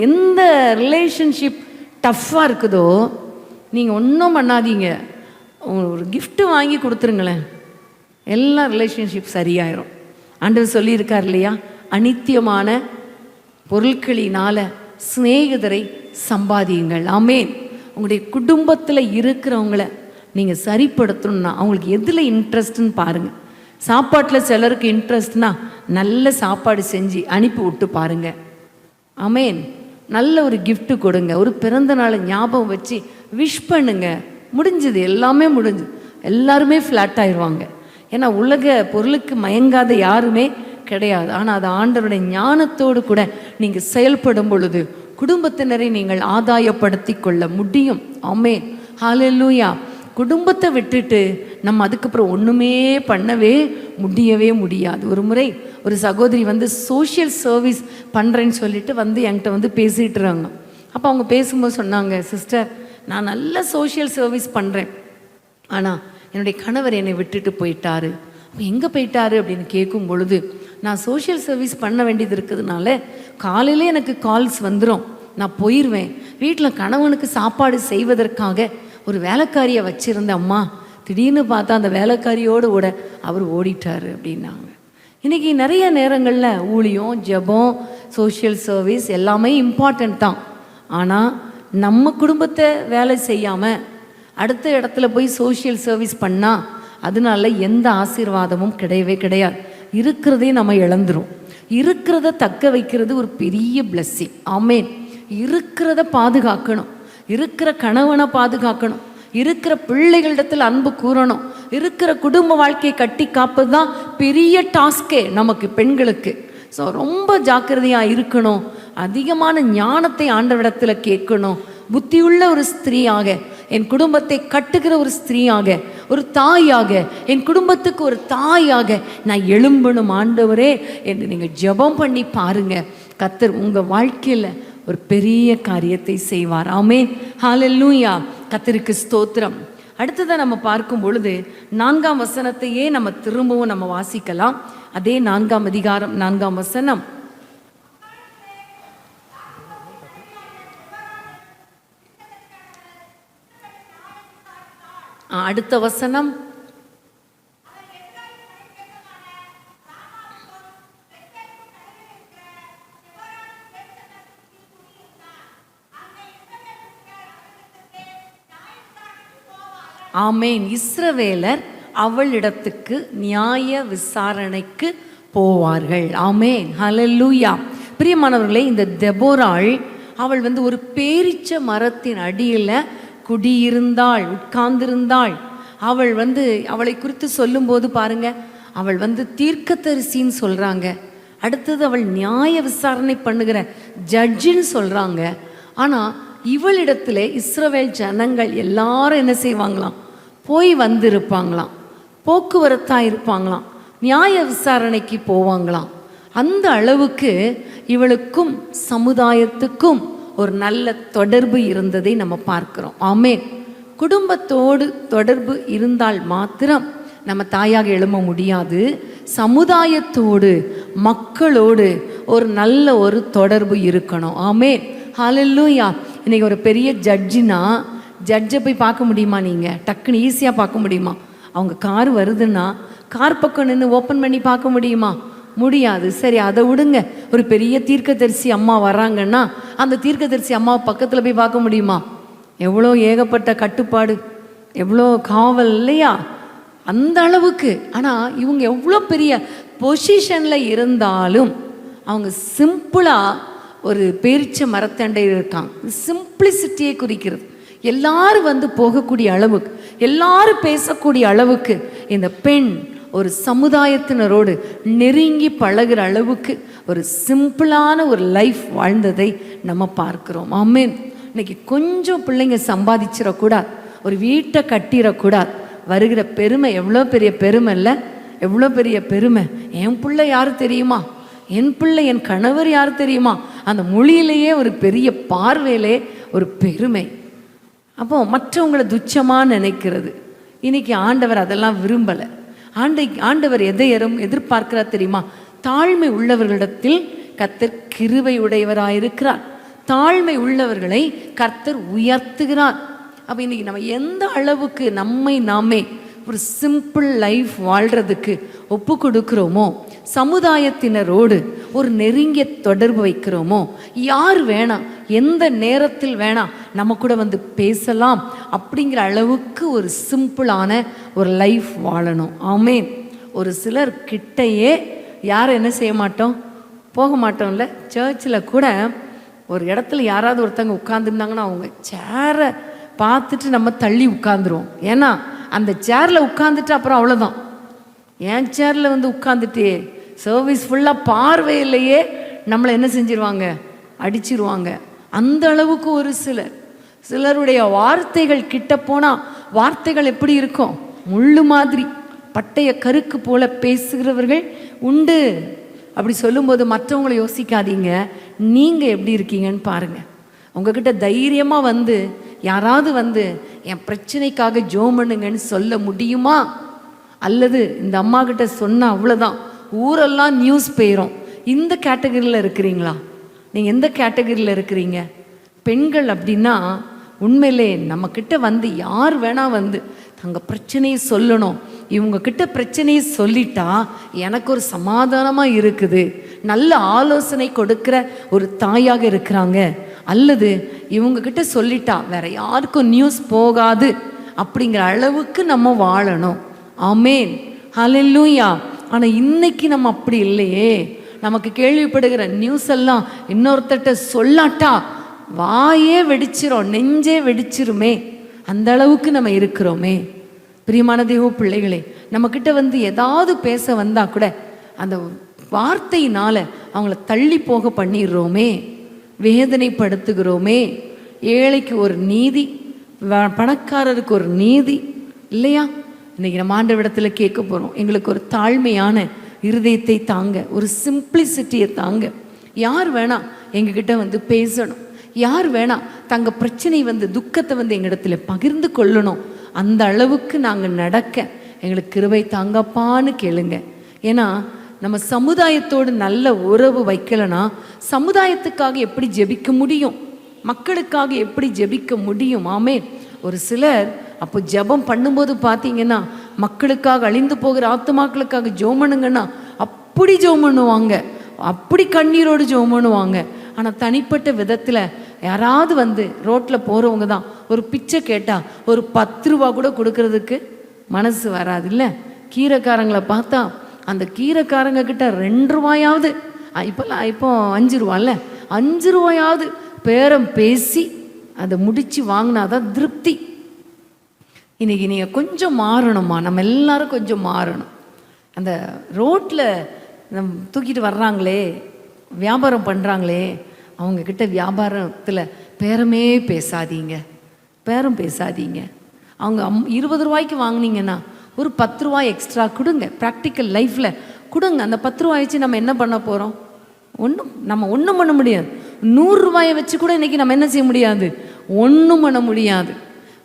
எந்த ரிலேஷன்ஷிப் டஃப்பாக இருக்குதோ நீங்கள் ஒன்றும் பண்ணாதீங்க, ஒரு கிஃப்ட்டு வாங்கி கொடுத்துருங்களேன், எல்லா ரிலேஷன்ஷிப் சரியாயிரும். ஆண்டவர் சொல்லியிருக்கார் இல்லையா, அநித்தியமான பொருட்களினால சிநேகிதரை சம்பாதியுங்கள். ஆமென். உங்களுடைய குடும்பத்தில் இருக்கிறவங்கள நீங்கள் சரிப்படுத்தணும்னா அவங்களுக்கு எதில் இன்ட்ரெஸ்ட்னு பாருங்கள். சாப்பாட்டில் சிலருக்கு இன்ட்ரெஸ்ட்னா நல்ல சாப்பாடு செஞ்சு அனுப்பி விட்டு பாருங்க. ஆமென். நல்ல ஒரு கிஃப்ட் கொடுங்க, ஒரு பிறந்த நாளை ஞாபகம் வச்சு விஷ் பண்ணுங்க. முடிஞ்சது, எல்லாமே முடிஞ்சு, எல்லாருமே ஃப்ளாட் ஆயிடுவாங்க. ஏன்னா உலக பொருளுக்கு மயங்காத யாருமே கிடையாது. ஆனால் அது ஆண்டவருடைய ஞானத்தோடு கூட நீங்கள் செயல்படும் பொழுது குடும்பத்தினரை நீங்கள் ஆதாயப்படுத்தி கொள்ள முடியும். ஆமென். ஹல்லேலூயா. குடும்பத்தை விட்டுட்டு நம்ம அதுக்கப்புறம் ஒன்றுமே பண்ணவே முடியவே முடியாது. ஒரு முறை ஒரு சகோதரி வந்து சோஷியல் சர்வீஸ் பண்ணுறேன்னு சொல்லிட்டு வந்து என்கிட்ட வந்து பேசிகிட்டுறாங்க. அப்போ அவங்க பேசும்போது சொன்னாங்க, சிஸ்டர் நான் நல்ல சோஷியல் சர்வீஸ் பண்ணுறேன், ஆனால் என்னுடைய கணவர் என்னை விட்டுட்டு போயிட்டாரு. எங்கே போயிட்டாரு அப்படின்னு கேட்கும் பொழுது, நான் சோஷியல் சர்வீஸ் பண்ண வேண்டியது இருக்கிறதுனால காலையில் எனக்கு கால்ஸ் வந்துடும், நான் போயிடுவேன். வீட்டில் கணவனுக்கு சாப்பாடு செய்வதற்காக ஒரு வேலைக்காரியை வச்சுருந்தேன் அம்மா, திடீர்னு பார்த்தா அந்த வேலைக்காரியோடு கூட அவர் ஓடிட்டார் அப்படின்னாங்க. இன்றைக்கி நிறைய நேரங்களில் ஊழியம், ஜெபம், சோஷியல் சர்வீஸ் எல்லாமே இம்பார்ட்டண்ட் தான். ஆனால் நம்ம குடும்பத்தை வேலை செய்யாமல் அடுத்த இடத்துல போய் சோஷியல் சர்வீஸ் பண்ணால் அதனால எந்த ஆசீர்வாதமும் கிடையவே கிடையாது. இருக்கிறதே நம்ம இழந்துரும். இருக்கிறத தக்க வைக்கிறது ஒரு பெரிய பிளெஸ்ஸிங். ஆமென். இருக்கிறத பாதுகாக்கணும், இருக்கிற கணவனை பாதுகாக்கணும், இருக்கிற பிள்ளைகளிடத்தில் அன்பு கூறணும், இருக்கிற குடும்ப வாழ்க்கையை கட்டி காப்பது தான் பெரிய டாஸ்கே நமக்கு பெண்களுக்கு. ஸோ ரொம்ப ஜாக்கிரதையாக இருக்கணும். அதிகமான ஞானத்தை ஆண்டவரிடத்தில் கேட்கணும். புத்தியுள்ள ஒரு ஸ்திரீயாக, என் குடும்பத்தை கட்டுகிற ஒரு ஸ்திரீயாக, ஒரு தாயாக, என் குடும்பத்துக்கு ஒரு தாயாக நான் எழும்பணும் ஆண்டவரே என்று நீங்கள் ஜெபம் பண்ணி பாருங்க. கர்த்தர் உங்கள் வாழ்க்கையில் ஒரு பெரிய காரியத்தை செய்வார். ஆமென். ஹல்லேலூயா. கர்த்தருக்கு ஸ்தோத்திரம். அடுத்ததை நம்ம பார்க்கும் பொழுது 4ஆம் வசனத்தையே நம்ம திரும்பவும் நம்ம வாசிக்கலாம். அதே 4ஆம் அதிகாரம் 4ஆம் வசனம். அடுத்த வசனம் ஆமேன். இஸ்ரவேலர் அவளிடத்துக்கு நியாய விசாரணைக்கு போவார்கள். ஆமேன். ஹல்லேலூயா. பிரியமானவர்களே, இந்த தெபோராள் அவள் வந்து ஒரு பேரிச்ச மரத்தின் அடியில் குடியிருந்தாள், உட்கார்ந்திருந்தாள். அவள் வந்து அவளை குறித்து சொல்லும்போது பாருங்க, அவள் வந்து தீர்க்கதரிசின்னு சொல்றாங்க. அடுத்தது அவள் நியாய விசாரணை பண்ணுகிற ஜட்ஜின்னு சொல்றாங்க. ஆனால் இவளிடத்துல இஸ்ரவேல் ஜனங்கள் எல்லாரும் என்ன செய்வாங்களாம், போய் வந்திருப்பாங்களாம், போக்குவரத்தாக இருப்பாங்களாம், நியாய விசாரணைக்கு போவாங்களாம். அந்த அளவுக்கு இவளுக்கும் சமுதாயத்துக்கும் ஒரு நல்ல தொடர்பு இருந்ததை நம்ம பார்க்கிறோம். ஆமென். குடும்பத்தோடு தொடர்பு இருந்தால் மாத்திரம் நம்ம தாயாக எழும்ப முடியாது. சமுதாயத்தோடு, மக்களோடு ஒரு நல்ல ஒரு தொடர்பு இருக்கணும். ஆமென். ஹல்லேலூயா. இன்னைக்கு ஒரு பெரிய ஜட்ஜினா, ஜட்ஜை போய் பார்க்க முடியுமா? நீங்கள் டக்குன்னு ஈஸியாக பார்க்க முடியுமா? அவங்க கார் வருதுன்னா கார் பக்கம் நின்று ஓப்பன் பண்ணி பார்க்க முடியுமா? முடியாது. சரி, அதை விடுங்க. ஒரு பெரிய தீர்க்கதரிசி அம்மா வராங்கன்னா அந்த தீர்க்கதரிசி அம்மாவை பக்கத்தில் போய் பார்க்க முடியுமா? எவ்வளோ ஏகப்பட்ட கட்டுப்பாடு, எவ்வளோ காவல் இல்லையா? அந்த அளவுக்கு. ஆனால் இவங்க எவ்வளோ பெரிய பொசிஷனில் இருந்தாலும் அவங்க சிம்பிளாக ஒரு பேரிச்ச மரத்தண்டையில் இருக்காங்க. சிம்பிளிசிட்டியை குறிக்கிறது. எல்லாரும் வந்து போகக்கூடிய அளவுக்கு, எல்லாரும் பேசக்கூடிய அளவுக்கு இந்த பெண் ஒரு சமுதாயத்தினரோடு நெருங்கி பழகிற அளவுக்கு ஒரு சிம்பிளான ஒரு லைஃப் வாழ்ந்ததை நம்ம பார்க்கிறோம். ஆமென். இன்னைக்கு கொஞ்சம் பிள்ளைங்க சம்பாதிச்சிடக்கூடாது, ஒரு வீட்டை கட்டிடக்கூடாது. வருகிற பெருமை எவ்வளோ பெரிய பெருமை இல்லை? எவ்வளோ பெரிய பெருமை! என் பிள்ளை யார் தெரியுமா? என் பிள்ளை, என் கணவர் யார் தெரியுமா? அந்த மொழியிலேயே ஒரு பெரிய பார்வையிலே ஒரு பெருமை. அப்போ மற்றவங்களை துச்சமாக நினைக்கிறது. இன்னைக்கு ஆண்டவர் அதெல்லாம் விரும்பலை. ஆண்டவர் எதை எதிர்பார்க்கிறார் தெரியுமா? தாழ்மை உள்ளவர்களிடத்தில் கர்த்தர் கிருபை உடையவராயிருக்கிறார். தாழ்மை உள்ளவர்களை கர்த்தர் உயர்த்துகிறார். அப்போ இன்னைக்கு நம்ம எந்த அளவுக்கு நம்மை நாமே ஒரு சிம்பிள் லைஃப் வாழ்கிறதுக்கு ஒப்பு கொடுக்குறோமோ, சமுதாயத்தினரோடு ஒரு நெருங்கிய தொடர்பு வைக்கிறோமோ, யார் வேணாம், எந்த நேரத்தில் வேணாம் நம்ம கூட வந்து பேசலாம் அப்படிங்கிற அளவுக்கு ஒரு சிம்பிளான ஒரு லைஃப் வாழணும். ஆமென். ஒரு சிலர் கிட்டையே யாரும் என்ன செய்ய மாட்டோம், போக மாட்டோம்ல. சர்ச்சில் கூட ஒரு இடத்துல யாராவது ஒருத்தவங்க உட்காந்துருந்தாங்கன்னா அவங்க சேரை பார்த்துட்டு நம்ம தள்ளி உட்காந்துருவோம். ஏன்னா அந்த சேரில் உட்காந்துட்டு அப்புறம் அவ்வளோதான். என் சேரில் வந்து உட்காந்துட்டே சர்வீஸ் ஃபுல்லாக பார்வையிலேயே நம்மளை என்ன செஞ்சிருவாங்க, அடிச்சிருவாங்க. அந்த அளவுக்கு ஒரு சிலருடைய வார்த்தைகள் கிட்ட போனால் வார்த்தைகள் எப்படி இருக்கும்? முள்ளு மாதிரி பட்டைய கருக்கு போல பேசுகிறவர்கள் உண்டு. அப்படி சொல்லும்போது மற்றவங்களை யோசிக்காதீங்க, நீங்கள் எப்படி இருக்கீங்கன்னு பாருங்கள். உங்ககிட்ட தைரியமாக வந்து யாராவது வந்து என் பிரச்சனைக்காக ஜெபம் பண்ணுங்கன்னு சொல்ல முடியுமா? அல்லது இந்த அம்மா கிட்ட சொன்னால் அவ்வளோதான், ஊரெல்லாம் நியூஸ் போயிடும். இந்த கேட்டகரியில் இருக்கிறீங்களா? நீங்கள் எந்த கேட்டகரியில் இருக்கிறீங்க? பெண்கள் அப்படின்னா உண்மையிலே நம்மக்கிட்ட வந்து யார் வேணால் வந்து தங்கள் பிரச்சனையை சொல்லணும். இவங்கக்கிட்ட பிரச்சனையை சொல்லிட்டா எனக்கு ஒரு சமாதானமாக இருக்குது, நல்ல ஆலோசனை கொடுக்குற ஒரு தாயாக இருக்கிறாங்க. அல்லது இவங்கக்கிட்ட சொல்லிட்டா வேற யாருக்கும் நியூஸ் போகாது அப்படிங்கிற அளவுக்கு நம்ம வாழணும். ஆமென், ஹல்லேலூயா. ஆனால் இன்னைக்கு நம்ம அப்படி இல்லையே. நமக்கு கேள்விப்படுகிற நியூஸ் எல்லாம் இன்னொருத்தட்ட சொல்லாட்டா வாயே வெடிச்சிரும், நெஞ்சே வெடிச்சிருமே. அந்த அளவுக்கு நம்ம இருக்கிறோமே. பிரியமான தேவ பிள்ளைகளே, நம்மக்கிட்ட வந்து ஏதாவது பேச வந்தால் கூட அந்த வார்த்தையினால் அவங்கள தள்ளி போக பண்ணிடுறோமே, வேதனைப்படுத்துகிறோமே. ஏழைக்கு ஒரு நீதி, பணக்காரருக்கு ஒரு நீதி இல்லையா? இன்றைக்கி நம்ம ஆண்டவரிடத்தில் கேட்க போகிறோம், எங்களுக்கு ஒரு தாழ்மையான இருதயத்தை தாங்க, ஒரு சிம்பிளிசிட்டியை தாங்க. யார் வேணாம் எங்ககிட்ட வந்து பேசணும், யார் வேணாம் தங்கள் பிரச்சனை வந்து துக்கத்தை வந்து எங்களிடத்துல பகிர்ந்து கொள்ளணும். அந்த அளவுக்கு நாங்கள் நடக்க எங்களுக்கு கிருபை தாங்கப்பான்னு கேளுங்க. ஏன்னா நம்ம சமுதாயத்தோடு நல்ல உறவு வைக்கலைன்னா சமுதாயத்துக்காக எப்படி ஜெபிக்க முடியும்? மக்களுக்காக எப்படி ஜெபிக்க முடியும்? ஆமென். ஒரு சிலர் அப்போ ஜெபம் பண்ணும்போது பார்த்தீங்கன்னா மக்களுக்காக, அழிந்து போகிற ஆத்துமாக்களுக்காக ஜெபம் பண்ணுங்கன்னா அப்படி ஜெபம் பண்ணுவாங்க, அப்படி கண்ணீரோடு ஜெபம் பண்ணுவாங்க. ஆனால் தனிப்பட்ட விதத்தில் யாராவது வந்து ரோட்டில் போகிறவங்க தான் ஒரு பிச்சை கேட்டால் ஒரு 10 ரூபா கூட கொடுக்கறதுக்கு மனசு வராது இல்லை? கீரைக்காரங்களை பார்த்தா அந்த கீரைக்காரங்க கிட்ட 2 ரூபாயாவது, இப்போ 5 ரூபாயில் 5 ரூபாயாவது பேரம் பேசி அதை முடித்து வாங்கினாதான் திருப்தி. இன்னைக்கு நீங்கள் கொஞ்சம் மாறணுமா, நம்ம எல்லாரும் கொஞ்சம் மாறணும். அந்த ரோட்டில் தூக்கிட்டு வர்றாங்களே, வியாபாரம் பண்ணுறாங்களே, அவங்கக்கிட்ட வியாபாரத்தில் பேரமே பேசாதீங்க, பேரம் பேசாதீங்க. அவங்க 20 ரூபாய்க்கு வாங்கினீங்கன்னா ஒரு 10 ரூபாய் எக்ஸ்ட்ரா கொடுங்க. ப்ராக்டிக்கல் லைஃப்பில் கொடுங்க. அந்த 10 ரூபாய் வச்சு நம்ம என்ன பண்ண போகிறோம்? நம்ம ஒன்றும் பண்ண முடியாது. 100 ரூபாயை வச்சு கூட இன்றைக்கி நம்ம என்ன செய்ய முடியாது? ஒன்றும் பண்ண முடியாது.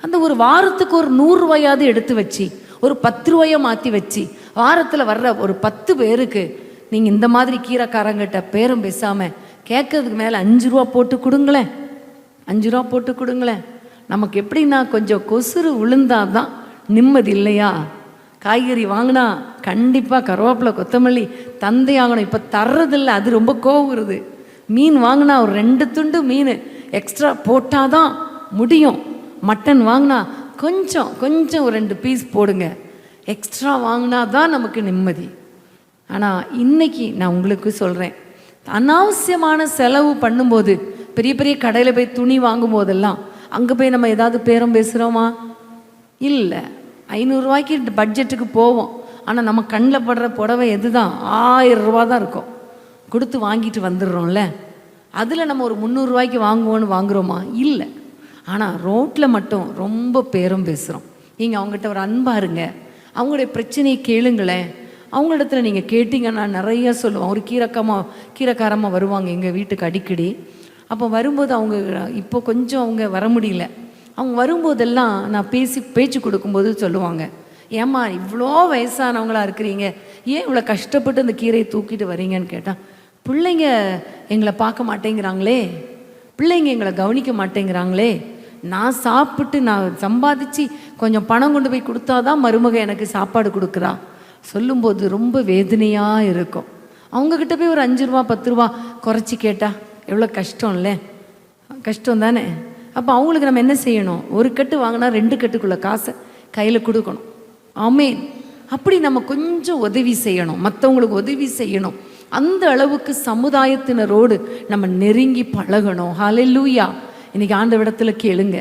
அந்த ஒரு வாரத்துக்கு ஒரு 100 ரூபாயாவது எடுத்து வச்சு ஒரு 10 ரூபாயை மாற்றி வச்சு வாரத்தில் வர்ற ஒரு 10 பேருக்கு நீங்கள் இந்த மாதிரி கீரைக்காரங்கிட்ட பேரம் பேசாமல் கேட்கறதுக்கு மேலே 5 ரூபா போட்டு கொடுங்களேன், 5 ரூபா போட்டு கொடுங்களேன். நமக்கு எப்படின்னா கொஞ்சம் கொசுறு விழுந்தாதான் நிம்மதி இல்லையா? காய்கறி வாங்கினா கண்டிப்பாக கருவேப்பிலை கொத்தமல்லி தந்தை ஆகணும். இப்போ தர்றதில்லை, அது ரொம்ப கோவம் வருது. மீன் வாங்கினா ஒரு 2 துண்டு மீன் எக்ஸ்ட்ரா போட்டால் தான் முடியும். மட்டன் வாங்கினா கொஞ்சம் ஒரு 2 பீஸ் போடுங்க, எக்ஸ்ட்ரா வாங்கினா தான் நமக்கு நிம்மதி. ஆனால் இன்னைக்கு நான் உங்களுக்கு சொல்கிறேன், அனாவசியமான செலவு பண்ணும்போது, பெரிய பெரிய கடையில் போய் துணி வாங்கும் போதெல்லாம் அங்கே போய் நம்ம ஏதாவது பேரம் பேசுகிறோமா? இல்லை. 500 ரூபாய்க்கு பட்ஜெட்டுக்கு போவோம். ஆனால் நம்ம கண்ணில் படுற புடவை எது தான்? 1000 ரூபா தான் இருக்கும். கொடுத்து வாங்கிட்டு வந்துடுறோம்ல. அதில் நம்ம ஒரு 300 ரூபாய்க்கு வாங்குவோன்னு வாங்குகிறோமா? இல்லை. ஆனால் ரோட்டில் மட்டும் ரொம்ப பேரம் பேசுகிறோம். நீங்கள் அவங்ககிட்ட ஒரு அன்பாக இருங்க, அவங்களுடைய பிரச்சனையை கேளுங்களேன். அவங்களிடத்துல நீங்கள் கேட்டிங்கன்னா நிறைய சொல்லுவோம். ஒரு கீரைக்காரமாக வருவாங்க எங்கள் வீட்டுக்கு அடிக்கடி. அப்போ வரும்போது அவங்க இப்போ கொஞ்சம் அவங்க வர முடியல. அவங்க வரும்போதெல்லாம் நான் பேச்சு கொடுக்கும்போது சொல்லுவாங்க, ஏம்மா இவ்வளோ வயசானவங்களா இருக்கிறீங்க, ஏன் இவ்வளோ கஷ்டப்பட்டு அந்த கீரையை தூக்கிட்டு வரீங்கன்னு கேட்டால், பிள்ளைங்க எங்களை பார்க்க மாட்டேங்கிறாங்களே, பிள்ளைங்க எங்களை கவனிக்க மாட்டேங்கிறாங்களே, நான் சாப்பிட்டு நான் சம்பாதிச்சு கொஞ்சம் பணம் கொண்டு போய் கொடுத்தாதான் மருமக எனக்கு சாப்பாடு கொடுக்குறா சொல்லும்போது ரொம்ப வேதனையாக இருக்கும். அவங்கக்கிட்ட போய் ஒரு 5 ரூபா 10 ரூபா குறைச்சி கேட்டால் எவ்வளோ கஷ்டம் இல்லை? கஷ்டம் தானே? அப்போ அவங்களுக்கு நம்ம என்ன செய்யணும்? ஒரு கட்டு வாங்கினா 2 கட்டுக்குள்ள காசை கையில் கொடுக்கணும். ஆமேன். அப்படி நம்ம கொஞ்சம் உதவி செய்யணும், மற்றவங்களுக்கு உதவி செய்யணும். அந்த அளவுக்கு சமுதாயத்தினரோடு நம்ம நெருங்கி பழகணும். ஹல்லேலூயா. இன்னைக்கு ஆண்டவரிடத்தில் கேளுங்க,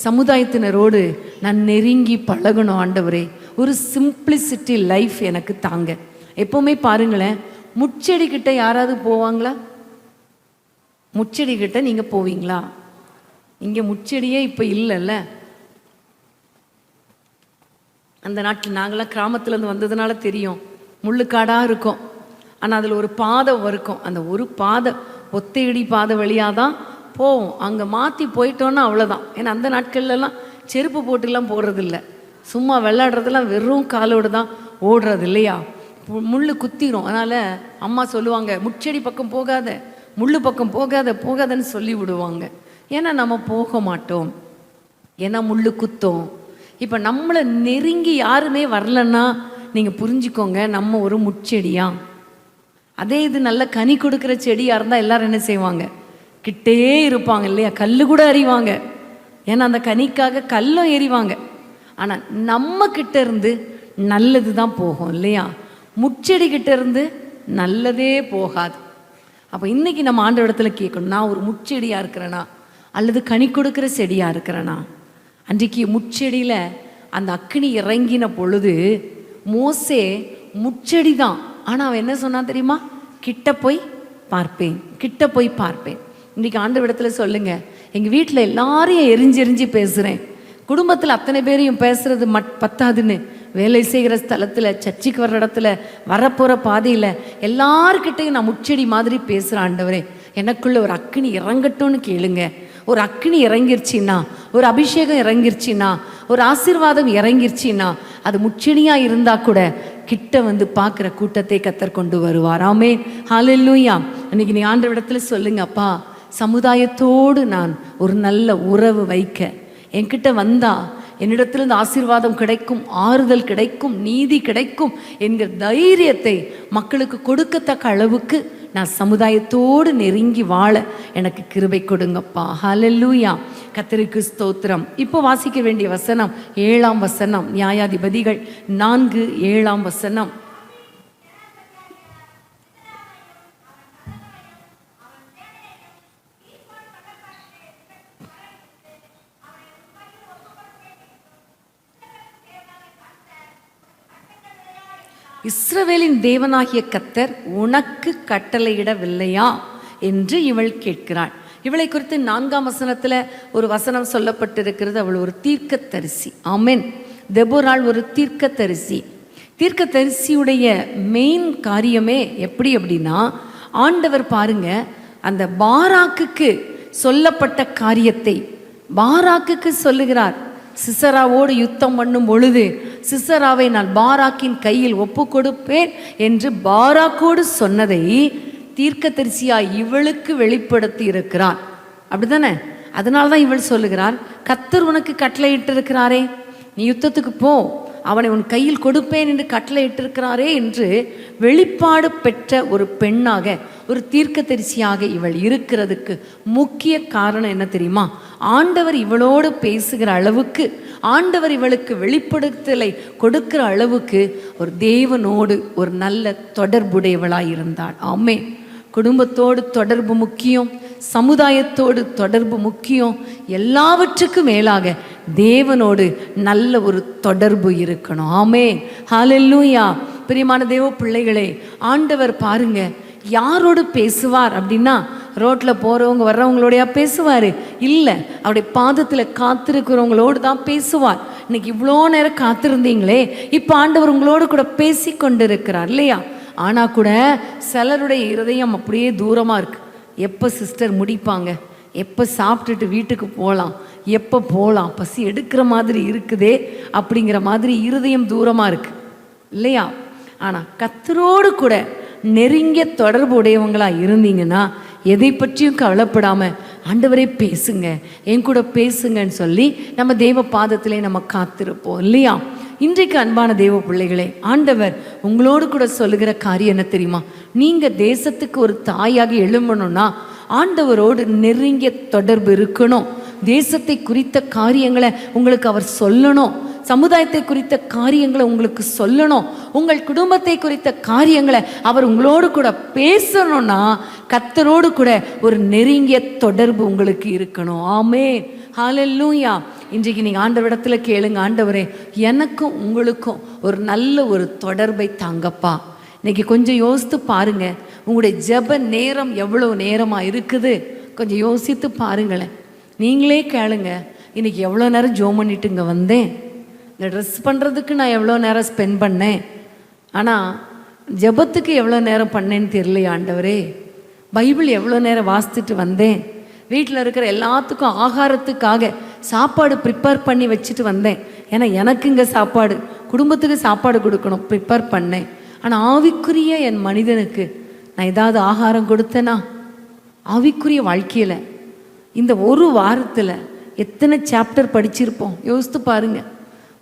சமுதாயத்தினரோடு நான் நெருங்கி பழகணும் ஆண்டவரே, ஒரு சிம்பிளிசிட்டி லைஃப் எனக்கு தாங்க. எப்போவுமே பாருங்களேன், முச்செடி கிட்ட யாராவது போவாங்களா? முச்செடி கிட்ட நீங்கள் போவீங்களா? இங்கே முச்செடியே இப்போ இல்லைல்ல. அந்த நாட்டில் நாங்களாம் கிராமத்துலேருந்து வந்ததுனால தெரியும், முள்ளுக்காடாக இருக்கும். ஆனால் அதில் ஒரு பாதை இருக்கும். அந்த ஒரு பாதை ஒத்தையடி பாதை வழியாக தான் போவோம். அங்கே மாற்றி போயிட்டோன்னா அவ்வளோதான். ஏன்னா அந்த நாட்கள்லாம் செருப்பு போட்டுலாம் போடுறதில்ல, சும்மா விளையாடுறதெல்லாம் வெறும் காலோடு தான் ஓடுறது இல்லையா? முள் குத்திரும். அதனால் அம்மா சொல்லுவாங்க, முச்செடி பக்கம் போகாத, முள் பக்கம் போகாதன்னு சொல்லி விடுவாங்க. ஏன்னா நம்ம போக மாட்டோம், ஏன்னா முள் குத்தோம். இப்போ நம்மளை நெருங்கி யாருமே வரலன்னா நீங்கள் புரிஞ்சுக்கோங்க, நம்ம ஒரு முச்செடியா. அதே இது நல்ல கனி கொடுக்குற செடியாக இருந்தால் எல்லாரும் என்ன செய்வாங்க? கிட்டே இருப்பாங்க இல்லையா? கல் கூட அறிவாங்க, ஏன்னா அந்த கனிக்காக கல்லும் எறிவாங்க. ஆனால் நம்ம கிட்ட இருந்து நல்லது தான் போகும் இல்லையா? முச்செடி கிட்ட இருந்து நல்லதே போகாது. அப்போ இன்னைக்கு நம்ம ஆண்டவரிடத்துல கேட்கணும், நான் ஒரு முச்செடியாக இருக்கிறேனா அல்லது கனி கொடுக்குற செடியாக இருக்கிறேனா? அன்றைக்கு முச்செடியில் அந்த அக்கினி இறங்கின பொழுது மோசே முச்செடி தான், ஆனால் அவன் என்ன சொன்னான் தெரியுமா? கிட்ட போய் பார்ப்பேன். இன்றைக்கி ஆண்டவரிடத்தில் சொல்லுங்க, எங்கள் வீட்டில் எல்லாரையும் எரிஞ்சு பேசுகிறேன், குடும்பத்தில் அத்தனை பேரையும் பேசுறது பத்தாதுன்னு வேலை செய்கிற ஸ்தலத்தில், சர்ச்சுக்கு வர்ற இடத்துல, வரப்போகிற பாதையில் எல்லார்கிட்டையும் நான் முச்செடி மாதிரி பேசுகிறேன். ஆண்டவரே, எனக்குள்ள ஒரு அக்கினி இறங்கட்டும்னு கேளுங்க. ஒரு அக்கினி இறங்கிருச்சின்னா, ஒரு அபிஷேகம் இறங்கிருச்சின்னா, ஒரு ஆசீர்வாதம் இறங்கிருச்சின்னா, அது முச்செடியாக இருந்தால் கூட கிட்ட வந்து பார்க்குற கூட்டத்தை கர்த்தர் கொண்டு வருவார். ஆமென். ஹல்லேலூயா. இன்னைக்கு நீ ஆண்டவரிடத்துல சொல்லுங்க, அப்பா சமுதாயத்தோடு நான் ஒரு நல்ல உறவு வைக்க, என்கிட்ட வந்தா என்னிடத்திலிருந்து ஆசீர்வாதம் கிடைக்கும், ஆறுதல் கிடைக்கும், நீதி கிடைக்கும் என்கிற தைரியத்தை மக்களுக்கு கொடுக்கத்தக்க அளவுக்கு நான் சமுதாயத்தோடு நெருங்கி வாழ எனக்கு கிருபை கொடுங்கப்பா. ஹல்லேலூயா. கர்த்தருக்கு ஸ்தோத்திரம். இப்போ வாசிக்க வேண்டிய வசனம் 7ஆம் வசனம், நியாயாதிபதிகள் 4:7ஆம் வசனம். இஸ்ரவேலின் தேவனாகிய கர்த்தர் உனக்கு கட்டளையிடவில்லையா என்று இவள் கேட்கிறாள். இவளை குறித்து 4ஆம் வசனத்தில் ஒரு வசனம் சொல்லப்பட்டிருக்கிறது, அவள் ஒரு தீர்க்கதரிசி. ஆமென். தெபோராள் ஒரு தீர்க்கதரிசி. தீர்க்கதரிசியுடைய மெயின் காரியமே எப்படி அப்படின்னா, ஆண்டவர் பாருங்க, அந்த பாராக்குக்கு சொல்லப்பட்ட காரியத்தை பாராக்குக்கு சொல்லுகிறார். சிசராவோடு யுத்தம் பண்ணும் பொழுது சிசராவை நான் பாராக்கின் கையில் ஒப்பு கொடுப்பேன் என்று பாராக்கோடு சொன்னதை தீர்க்கதரிசியாய் இவளுக்கு வெளிப்படுத்தி இருக்கிறார். அப்படிதானே? அதனால தான் இவள் சொல்லுகிறார், கர்த்தர் உனக்கு கட்டளையிட்டு இருக்கிறாரே, நீ யுத்தத்துக்கு போ, அவனை உன் கையில் கொடுப்பேன் என்று கட்டளையிட்டிருக்கிறாரே என்று வெளிப்பாடு பெற்ற ஒரு பெண்ணாக, ஒரு தீர்க்கதரிசியாக இவள் இருக்கிறதுக்கு முக்கிய காரணம் என்ன தெரியுமா? ஆண்டவர் இவளோடு பேசுகிற அளவுக்கு, ஆண்டவர் இவளுக்கு வெளிப்படுத்தலை கொடுக்கிற அளவுக்கு ஒரு தேவனோடு ஒரு நல்ல தொடர்புடையவளாய் இருந்தாள். ஆமென். குடும்பத்தோடு தொடர்பு முக்கியம், சமுதாயத்தோடு தொடர்பு முக்கியம், எல்லாவற்றுக்கும் மேலாக தேவனோடு நல்ல ஒரு தொடர்பு இருக்கணும். ஆமென். ஹல்லேலூயா. பிரியமான தேவ பிள்ளைகளே, ஆண்டவர் பாருங்க யாரோடு பேசுவார் அப்படின்னா, ரோட்டில் போகிறவங்க வர்றவங்களோடையா பேசுவார்? இல்லை, அவருடைய பாதத்தில் காத்திருக்கிறவங்களோடு தான் பேசுவார். இன்னைக்கு இவ்வளோ நேரம் காத்திருந்தீங்களே, இப்போ ஆண்டவர் உங்களோடு கூட பேசி கொண்டு இருக்கிறார் இல்லையா? ஆனால் கூட சிலருடைய இருதயம் அப்படியே தூரமாக இருக்குது. எப்போ சிஸ்டர் முடிப்பாங்க, எப்போ சாப்பிட்டுட்டு வீட்டுக்கு போகலாம், எப்போ போகலாம், பசி எடுக்கிற மாதிரி இருக்குதே அப்படிங்கிற மாதிரி இருதயம் தூரமாக இருக்குது இல்லையா? ஆனால் கர்த்தரோடு கூட நெருங்கிய தொடர்பு உடையவங்களாக இருந்தீங்கன்னா எதை பற்றியும் கவலைப்படாமல் ஆண்டவரே பேசுங்க, என் கூட பேசுங்கன்னு சொல்லி நம்ம தேவ பாதத்திலே நம்ம காத்திருப்போம் இல்லையா? இன்றைக்கு அன்பான தேவ பிள்ளைகளே, ஆண்டவர் உங்களோடு கூட சொல்லுகிற காரியம் என்ன தெரியுமா? நீங்கள் தேசத்துக்கு ஒரு தாயாக எழும்பணும்னா ஆண்டவரோடு நெருங்கிய தொடர்பு இருக்கணும். தேசத்தை குறித்த காரியங்களை உங்களுக்கு அவர் சொல்லணும், சமுதாயத்தை குறித்த காரியங்களை உங்களுக்கு சொல்லணும், உங்கள் குடும்பத்தை குறித்த காரியங்களை அவர் உங்களோடு கூட பேசணும்னா கர்த்தரோடு கூட ஒரு நெருங்கிய தொடர்பு உங்களுக்கு இருக்கணும். ஆமென். ஹல்லேலூயா. இன்றைக்கு நீங்கள் ஆண்டவரிடத்தில் கேளுங்க, ஆண்டவரே எனக்கும் உங்களுக்கும் ஒரு நல்ல ஒரு தொடர்பை தாங்கப்பா. இன்னைக்கு கொஞ்சம் யோசித்து பாருங்க, உங்களுடைய ஜெப நேரம் எவ்வளோ நேரமாக இருக்குது கொஞ்சம் யோசித்து பாருங்களேன். நீங்களே கேளுங்க, இன்னைக்கு எவ்வளோ நேரம் ஜோம் பண்ணிட்டு இங்கே வந்தேன், இந்த ட்ரெஸ் பண்ணுறதுக்கு நான் எவ்வளோ நேரம் ஸ்பெண்ட் பண்ணேன், ஆனால் ஜெபத்துக்கு எவ்வளோ நேரம் பண்ணேன்னு தெரியலையா ஆண்டவரே? பைபிள் எவ்வளோ நேரம் வாசித்துட்டு வந்தேன், வீட்டில் இருக்கிற எல்லாத்துக்கும் ஆகாரத்துக்காக சாப்பாடு ப்ரிப்பேர் பண்ணி வச்சுட்டு வந்தேன், ஏன்னா எனக்கு இங்கே சாப்பாடு, குடும்பத்துக்கு சாப்பாடு கொடுக்கணும், ப்ரிப்பேர் பண்ணேன். ஆனால் ஆவிக்குரிய என் மனிதனுக்கு நான் ஏதாவது ஆகாரம் கொடுத்தேனா? ஆவிக்குரிய வாழ்க்கையில் இந்த ஒரு வாரத்தில் எத்தனை சாப்டர் படிச்சிருப்போம் யோசித்து பாருங்க.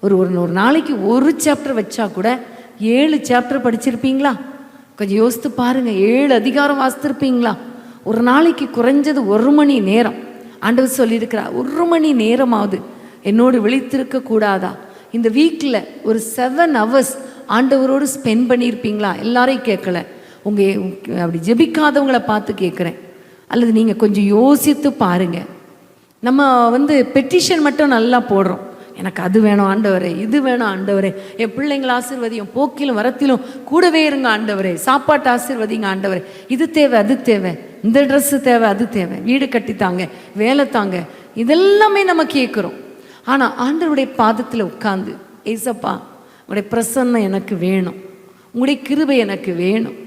ஒரு ஒரு நாளைக்கு ஒரு சாப்டர் வச்சா கூட 7 சாப்டர் படிச்சிருப்பீங்களா? கொஞ்சம் யோசித்து பாருங்க. 7 அதிகாரம் வாசித்திருப்பீங்களா? ஒரு நாளைக்கு குறைஞ்சது 1 மணி நேரம் ஆண்டவர் சொல்லியிருக்கிறார், 1 மணி நேரமாவது என்னோடு விழித்திருக்க கூடாதா? இந்த வீக்கில் ஒரு 7 hours ஆண்டவரோடு ஸ்பெண்ட் பண்ணியிருப்பீங்களா? எல்லாரையும் கேட்கல, உங்கள் அப்படி ஜெபிக்காதவங்களை பார்த்து கேட்குறேன். அல்லது நீங்கள் கொஞ்சம் யோசித்து பாருங்கள். நம்ம பெட்டிஷன் மட்டும் நல்லா போடுறோம், எனக்கு அது வேணும் ஆண்டவரே, இது வேணும் ஆண்டவரே, என் பிள்ளைங்களை ஆசீர்வதியும், போக்கிலும் வரத்திலும் கூடவே இருங்க ஆண்டவரே, சாப்பாட்டு ஆசீர்வதிங்க ஆண்டவரே, இது தேவை அது தேவை, இந்த ட்ரெஸ்ஸு தேவை அது தேவை, வீடு கட்டித்தாங்க, வேலை தாங்க, இதெல்லாமே நம்ம கேட்குறோம். ஆனால் ஆண்டவருடைய பாதத்தில் உட்கார்ந்து, ஏசப்பா உங்களுடைய பிரசன்னம் எனக்கு வேணும், உங்களுடைய கிருபை எனக்கு வேணும்,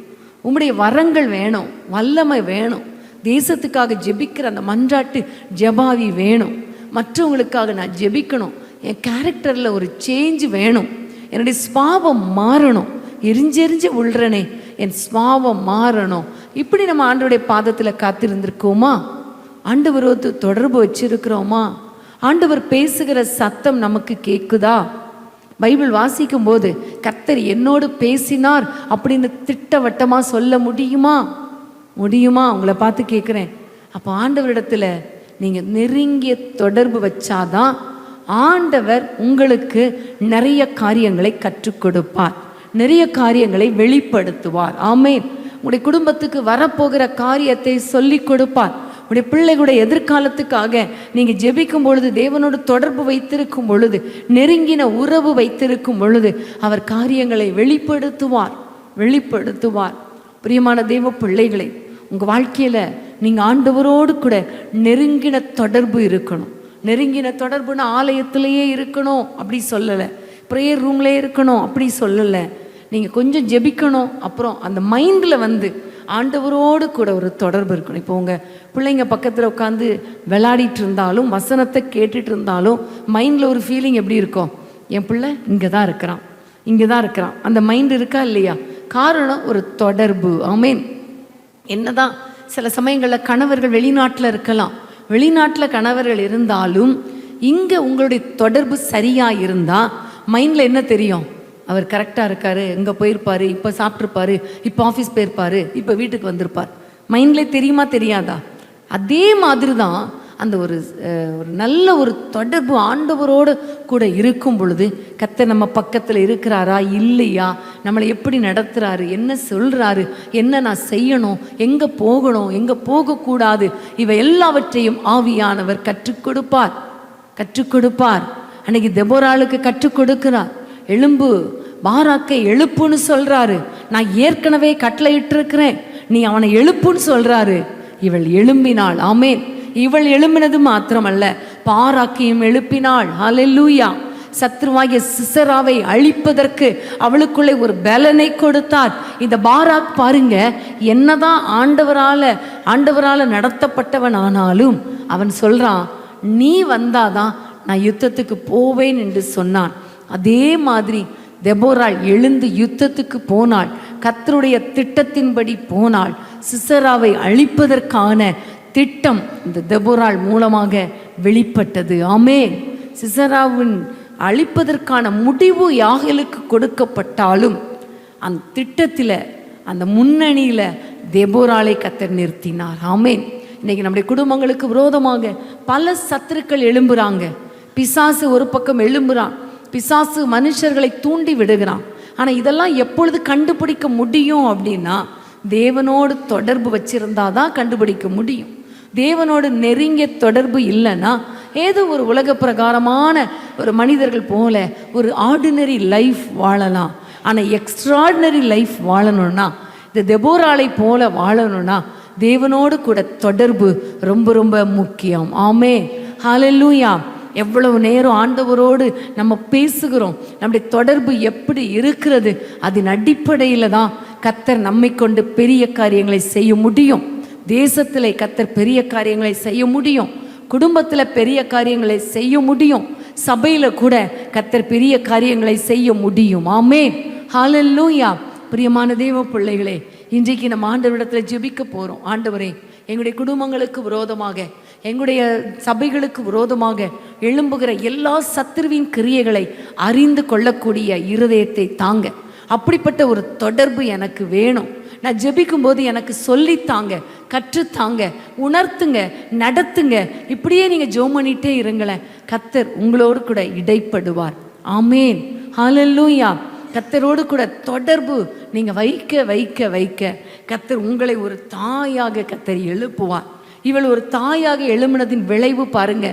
உங்களுடைய வரங்கள் வேணும், வல்லமை வேணும், தேசத்துக்காக ஜெபிக்கிற அந்த மன்றாட்டு ஜெபாவி வேணும், மற்றவங்களுக்காக நான் ஜெபிக்கணும், என் கேரக்டரில் ஒரு சேஞ்ச் வேணும், என்னுடைய ஸ்வாபம் மாறணும், எரிஞ்செரிஞ்சு விழுறனே என் ஸ்வாபம் மாறணும். இப்படி நம்ம ஆண்டவருடைய பாதத்தில் காத்திருந்திருக்கோமா? ஆண்டவரோடு தொடர்பு வச்சிருக்கிறோமா? ஆண்டவர் பேசுகிற சத்தம் நமக்கு கேட்குதா? பைபிள் வாசிக்கும் போது கர்த்தர் என்னோடு பேசினார் அப்படின்னு திட்டவட்டமாக சொல்ல முடியுமா? உங்களை பார்த்து கேட்குறேன். அப்போ ஆண்டவரிடத்தில் நீங்கள் நெருங்கிய தொடர்பு வச்சாதான் ஆண்டவர் உங்களுக்கு நிறைய காரியங்களை கற்றுக் கொடுப்பார், நிறைய காரியங்களை வெளிப்படுத்துவார். ஆமென். உங்களுடைய குடும்பத்துக்கு வரப்போகிற காரியத்தை சொல்லி கொடுப்பார். உங்களுடைய பிள்ளைகளுடைய எதிர்காலத்துக்காக நீங்கள் ஜெபிக்கும் பொழுது, தேவனோடு தொடர்பு வைத்திருக்கும் பொழுது, நெருங்கின உறவு வைத்திருக்கும் பொழுது அவர் காரியங்களை வெளிப்படுத்துவார். பிரியமான தேவ பிள்ளைகளை, உங்கள் வாழ்க்கையில் நீங்கள் ஆண்டவரோடு கூட நெருங்கின தொடர்பு இருக்கணும். நெருங்கின தொடர்புன்னு ஆலயத்திலேயே இருக்கணும் அப்படி சொல்லலை, ப்ரேயர் ரூம்லேயே இருக்கணும் அப்படி சொல்லலை. நீங்கள் கொஞ்சம் ஜெபிக்கணும், அப்புறம் அந்த மைண்டில் ஆண்டவரோடு கூட ஒரு தொடர்பு இருக்கணும். இப்போ உங்கள் பிள்ளைங்க பக்கத்தில் உட்காந்து விளையாடிட்டு இருந்தாலும், வசனத்தை கேட்டுட்டு இருந்தாலும் மைண்டில் ஒரு ஃபீலிங் எப்படி இருக்கும்? என் பிள்ளை இங்கே தான் இருக்கிறான், அந்த மைண்ட் இருக்கா இல்லையா? காரணம் ஒரு தொடர்பு. ஆமென். என்னதான் சில சமயங்களில் கணவர்கள் வெளிநாட்டில் இருக்கலாம், வெளிநாட்டில் கணவர்கள் இருந்தாலும் இங்கே உங்களுடைய தொடர்பு சரியாக இருந்தால் மைண்டில் என்ன தெரியும்? அவர் கரெக்டாக இருக்காரு, இங்கே போயிருப்பார், இப்போ சாப்பிட்ருப்பாரு, இப்போ ஆஃபீஸ் போயிருப்பார், இப்போ வீட்டுக்கு வந்திருப்பார். மைண்டில் தெரியுமா தெரியாதா? அதே மாதிரி தான் அந்த ஒரு நல்ல ஒரு தொடர்பு ஆண்டவரோடு கூட இருக்கும் பொழுது கர்த்தர் நம்ம பக்கத்தில் இருக்கிறாரா இல்லையா, நம்மளை எப்படி நடத்துகிறாரு, என்ன சொல்கிறாரு, என்ன நான் செய்யணும், எங்கே போகணும், எங்கே போகக்கூடாது, இவை எல்லாவற்றையும் ஆவியானவர் கற்றுக் கொடுப்பார். அன்னைக்கு தெபோராளுக்கு கற்றுக் கொடுக்கிறார். எழும்பு, பாராக்கை எழுப்புன்னு சொல்கிறாரு. நான் ஏற்கனவே கட்டளையிட்டிருக்கிறேன், நீ அவனை எழுப்புன்னு சொல்கிறாரு. இவள் எழும்பினாள். ஆமேன். இவள் எழும்பினது மாத்திரமல்ல, பாராக்கையும் எழுப்பினாள். ஹல்லேலூயா. சத்ருவாகிய சிசராவை அழிப்பதற்கு அவளுக்குள்ளே ஒரு பலனை கொடுத்தார். இந்த பாராக் பாருங்க, என்னதான் ஆண்டவரால நடத்தப்பட்டவன் ஆனாலும் அவன் சொல்றான், நீ வந்தாதான் நான் யுத்தத்துக்கு போவேன் என்று சொன்னான். அதே மாதிரி தெபோராள் எழுந்து யுத்தத்துக்கு போனாள். கர்த்தருடைய திட்டத்தின்படி போனாள். சிசராவை அழிப்பதற்கான திட்டம் இந்த தெபோராள் மூலமாக வெளிப்பட்டது. ஆமென். சிசராவின் அழிப்பதற்கான முடிவு யாகேலுக்கு கொடுக்கப்பட்டாலும் அந்த திட்டத்தில், அந்த முன்னணியில் தெபோராளை கர்த்தர் நிறுத்தினார். ஆமென். இன்னைக்கு நம்முடைய குடும்பங்களுக்கு விரோதமாக பல சத்துருக்கள் எழும்புறாங்க. பிசாசு ஒரு பக்கம் எழும்புறான். பிசாசு மனுஷர்களை தூண்டி விடுகிறான். ஆனால் இதெல்லாம் எப்பொழுது கண்டுபிடிக்க முடியும் அப்படின்னா, தேவனோடு தொடர்பு வச்சிருந்தாதான் கண்டுபிடிக்க முடியும். தேவனோடு நெருங்கிய தொடர்பு இல்லைன்னா ஏதோ ஒரு உலக பிரகாரமான ஒரு மனிதர்கள் போல ஒரு ஆர்டினரி லைஃப் வாழலாம். ஆனால் எக்ஸ்ட்ராடினரி லைஃப் வாழணும்னா, இந்த தெபோராளை போல வாழணும்னா தேவனோடு கூட தொடர்பு ரொம்ப ரொம்ப முக்கியம். ஆமென். ஹல்லேலூயா. எவ்வளவு நேரம் ஆண்டவரோடு நம்ம பேசுகிறோம், நம்முடைய தொடர்பு எப்படி இருக்கிறது, அதன் அடிப்படையில் தான் கர்த்தர் நம்மை கொண்டு பெரிய காரியங்களை செய்ய முடியும். தேசத்தில் கர்த்தர் பெரிய காரியங்களை செய்ய முடியும். குடும்பத்தில் பெரிய காரியங்களை செய்ய முடியும். சபையில் கூட கர்த்தர் பெரிய காரியங்களை செய்ய முடியும். ஆமென். ஹல்லேலூயா. பிரியமான தேவ பிள்ளைகளே, இன்றைக்கு நம்ம ஆண்டவரிடத்தில் ஜெபிக்க போகிறோம். ஆண்டவரே, எங்களுடைய குடும்பங்களுக்கு விரோதமாக, எங்களுடைய சபைகளுக்கு விரோதமாக எழும்புகிற எல்லா சத்துருவின் கிரியைகளை அறிந்து கொள்ளக்கூடிய இருதயத்தை தாங்க. அப்படிப்பட்ட ஒரு தொடர்பு எனக்கு வேணும். நான் ஜெபிக்கும் போது எனக்கு சொல்லித்தாங்க, கற்றுத்தாங்க, உணர்த்துங்க, நடத்துங்க. இப்படியே நீங்கள் ஜெபம் பண்ணிட்டே இருங்களேன், கர்த்தர் உங்களோடு கூட இடைப்படுவார். ஆமென். ஹல்லேலூயா. கர்த்தரோடு கூட தொடர்பு நீங்கள் வைக்க வைக்க வைக்க கர்த்தர் உங்களை ஒரு தாயாக கர்த்தர் எழுப்புவார். இவள் ஒரு தாயாக எழும்பினதின் விளைவு பாருங்க,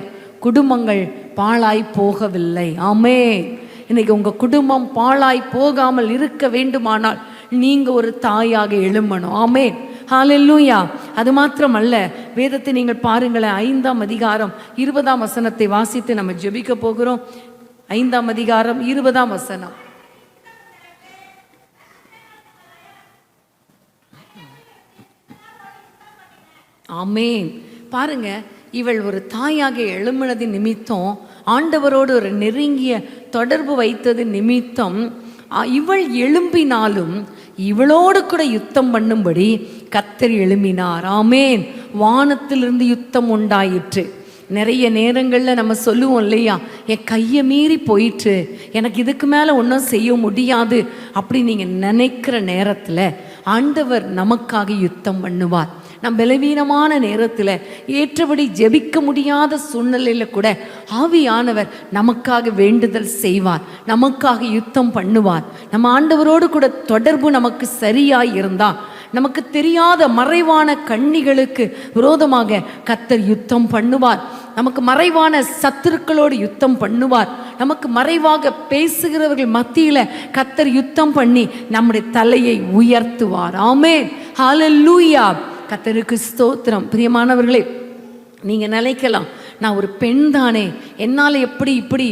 குடும்பங்கள் பாழாய் போகவில்லை. ஆமென். இன்னைக்கு உங்கள் குடும்பம் பாழாய் போகாமல் இருக்க வேண்டுமானால் நீங்கள் ஒரு தாயாக எழும்பணும். ஆமென். ஹல்லேலூயா. அது மாத்திரமல்ல, வேதத்தை நீங்கள் பாருங்களேன். 5ஆம் அதிகாரம் 20ஆம் வசனத்தை வாசித்து நம்ம ஜெபிக்க போகிறோம். 5ஆம் அதிகாரம் 20ஆம் வசனம். ஆமென். பாருங்க, இவள் ஒரு தாயாக எழும்பினதின் நிமித்தம், ஆண்டவரோடு ஒரு நெருங்கிய தொடர்பு வைத்தது நிமித்தம், இவள் எழும்பினாலும் இவளோடு கூட யுத்தம் பண்ணும்படி கர்த்தர் எழும்பினார். ஆமென். வானத்திலிருந்து யுத்தம் உண்டாயிற்று. நிறைய நேரங்களில் நம்ம சொல்லுவோம் இல்லையா, என் கையை மீறி போயிட்டு எனக்கு இதுக்கு மேலே ஒன்றும் செய்ய முடியாது அப்படி நீங்கள் நினைக்கிற நேரத்தில் ஆண்டவர் நமக்காக யுத்தம் பண்ணுவார். நம் பலவீனமான நேரத்தில், ஏற்றபடி ஜெபிக்க முடியாத சூழ்நிலையில் கூட ஆவியானவர் நமக்காக வேண்டுதல் செய்வார், நமக்காக யுத்தம் பண்ணுவார். நம்ம ஆண்டவரோடு கூட தொடர்பு நமக்கு சரியாய் இருந்தால், நமக்கு தெரியாத மறைவான கண்ணிகளுக்கு விரோதமாக கர்த்தர் யுத்தம் பண்ணுவார். நமக்கு மறைவான சத்துருக்களோடு யுத்தம் பண்ணுவார். நமக்கு மறைவாக பேசுகிறவர்கள் மத்தியில் கர்த்தர் யுத்தம் பண்ணி நம்முடைய தலையை உயர்த்துவார். ஆமென். ஹல்லேலூயா. கர்த்தருக்கு ஸ்தோத்திரம். பிரியமானவர்களே, நீங்கள் நினைக்கலாம், நான் ஒரு பெண் தானே, என்னால் எப்படி இப்படி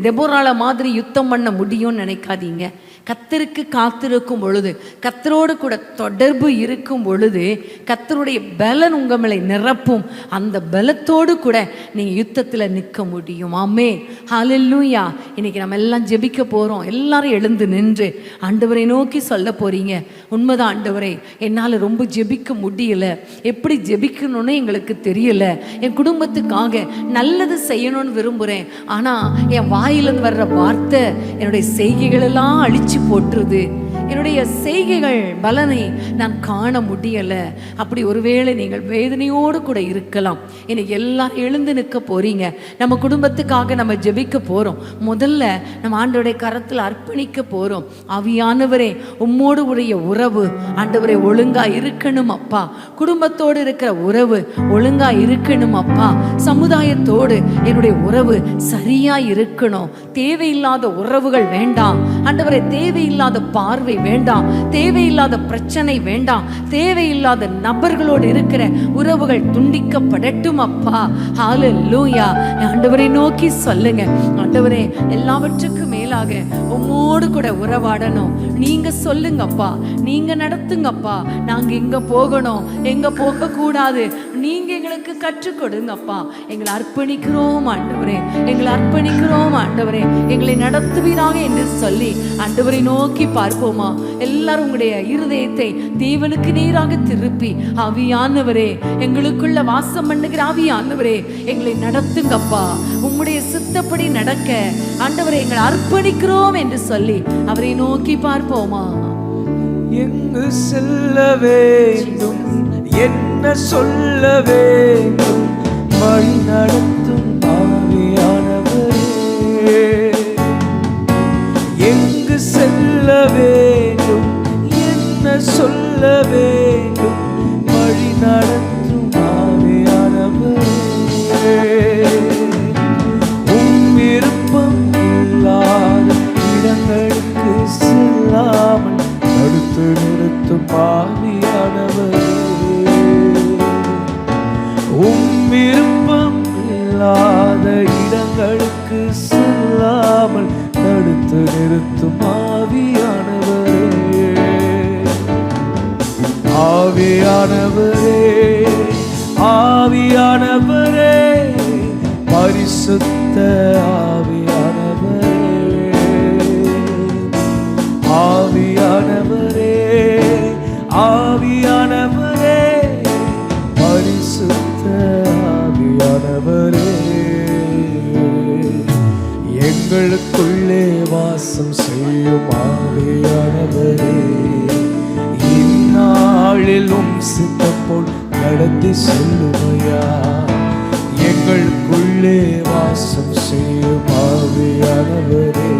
தெபோராள மாதிரி யுத்தம் பண்ண முடியும்னு நினைக்காதீங்க. கர்த்தருக்கு காத்திருக்கும் பொழுது, கர்த்தரோடு கூட தொடர்பு இருக்கும் பொழுது கர்த்தருடைய பலன் உங்கள் மேலே நிரப்பும். அந்த பலத்தோடு கூட நீங்கள் யுத்தத்தில் நிற்க முடியும். ஆமென். ஹல்லேலூயா. இன்னைக்கு நம்ம எல்லாம் ஜெபிக்க போகிறோம். எல்லாரும் எழுந்து நின்று ஆண்டவரை நோக்கி சொல்ல போகிறீங்க, உண்மைதான் ஆண்டவரே, என்னால் ரொம்ப ஜெபிக்க முடியல, எப்படி ஜெபிக்கணும்னு எங்களுக்கு தெரியல, என் குடும்பத்துக்காக நல்லது செய்யணும்னு விரும்புகிறேன், ஆனால் என் வாயிலிருந்து வர்ற வார்த்தை என்னுடைய செய்கைகளெல்லாம் அழிச்சு போட்டுருது, என்னுடைய செய்கைகள் பலனை நான் காண முடியலை. அப்படி ஒருவேளை நீங்கள் வேதனையோடு கூட இருக்கலாம். இன்னைக்கு எல்லாம் எழுந்து நிற்க போறீங்க. நம்ம குடும்பத்துக்காக நம்ம ஜெபிக்க போறோம். முதல்ல நம்ம ஆண்டவருடைய கரத்தில் அர்ப்பணிக்க போறோம். ஆவியானவரே, உம்மோடு உடைய உறவு ஆண்டவரே ஒழுங்கா இருக்கணும் அப்பா. குடும்பத்தோடு இருக்கிற உறவு ஒழுங்கா இருக்கணும் அப்பா. சமுதாயத்தோடு என்னுடைய உறவு சரியா இருக்கணும். தேவையில்லாத உறவுகள் வேண்டாம் ஆண்டவரே. தேவையில்லாத பார்வை வேண்டாம். தேவையில்லாத பிரச்சனை வேண்டாம். தேவையில்லாத நபர்களோடு இருக்கிற உறவுகள் துண்டிக்கப்படட்டும் அப்பா. ஹல்லேலூயா. ஆண்டவரை நோக்கி சொல்லுங்க, ஆண்டவரே எல்லாவற்றுக்கும் மேலாக உம்மோடு கூட உறவாடணும். நீங்க சொல்லுங்கப்பா, நீங்க நடத்துங்கப்பா. நாங்க எங்க போகணும், எங்க போக கூடாது, நீங்க எங்களுக்கு கற்றுக் கொடுங்கப்பா. எங்களை அர்ப்பணிக்கிறோம் ஆண்டவரே, எங்களை அர்ப்பணிக்கிறோம் ஆண்டவரே, எங்களை நடத்துவீராக என்று சொல்லி ஆண்டவரை நோக்கி பார்ப்போமா? எல்லாரும் உங்களுடைய இருதயத்தை தேவனுக்கு நேராக திருப்பி, ஆவியானவரே, எங்களுக்குள்ள வாசம் பண்ணுகிற ஆவியானவரே, எங்களை நடத்துங்கப்பா. உம்முடைய சித்தப்படி நடக்க ஆண்டவரை எங்களை அர்ப்பணிக்கிறோம் என்று சொல்லி அவரை நோக்கி பார்ப்போமா? எங்கு செல்ல வேண்டும், என்ன சொல்ல வேண்டும், வழி நடத்தும் ஆவியானவரே. எங்கு செல்ல வேண்டும், என்ன சொல்ல வேண்டும், வழி நடத்தும் ஆவியானவரே. உம் விருப்பம் இல்லாத இடங்களுக்கு செல்லாமல் தடுத்து நிறுத்தும் ஆவியானவரே. உம் விருப்பம் இல்லாத இடங்களுக்கு செல்லாமல் தடுத்து நிறுத்தும் ஆவியானவரே. ஆவியானவரே, ஆவியானவரே, பரிசுத்த ஆவியானவரே. ஆவியானவரே, ஆவியானவரே, பரிசுத்த ஆவியானவரே. எங்களுக்குள்ளே வாசம் செய்யும் ஆவியானவரே, இந்நாளிலும் சித்தம் போல் நடத்தி செல்லுமையா. எங்களுக்குள்ளே வாசம் செய்யும் ஆவியானவரே,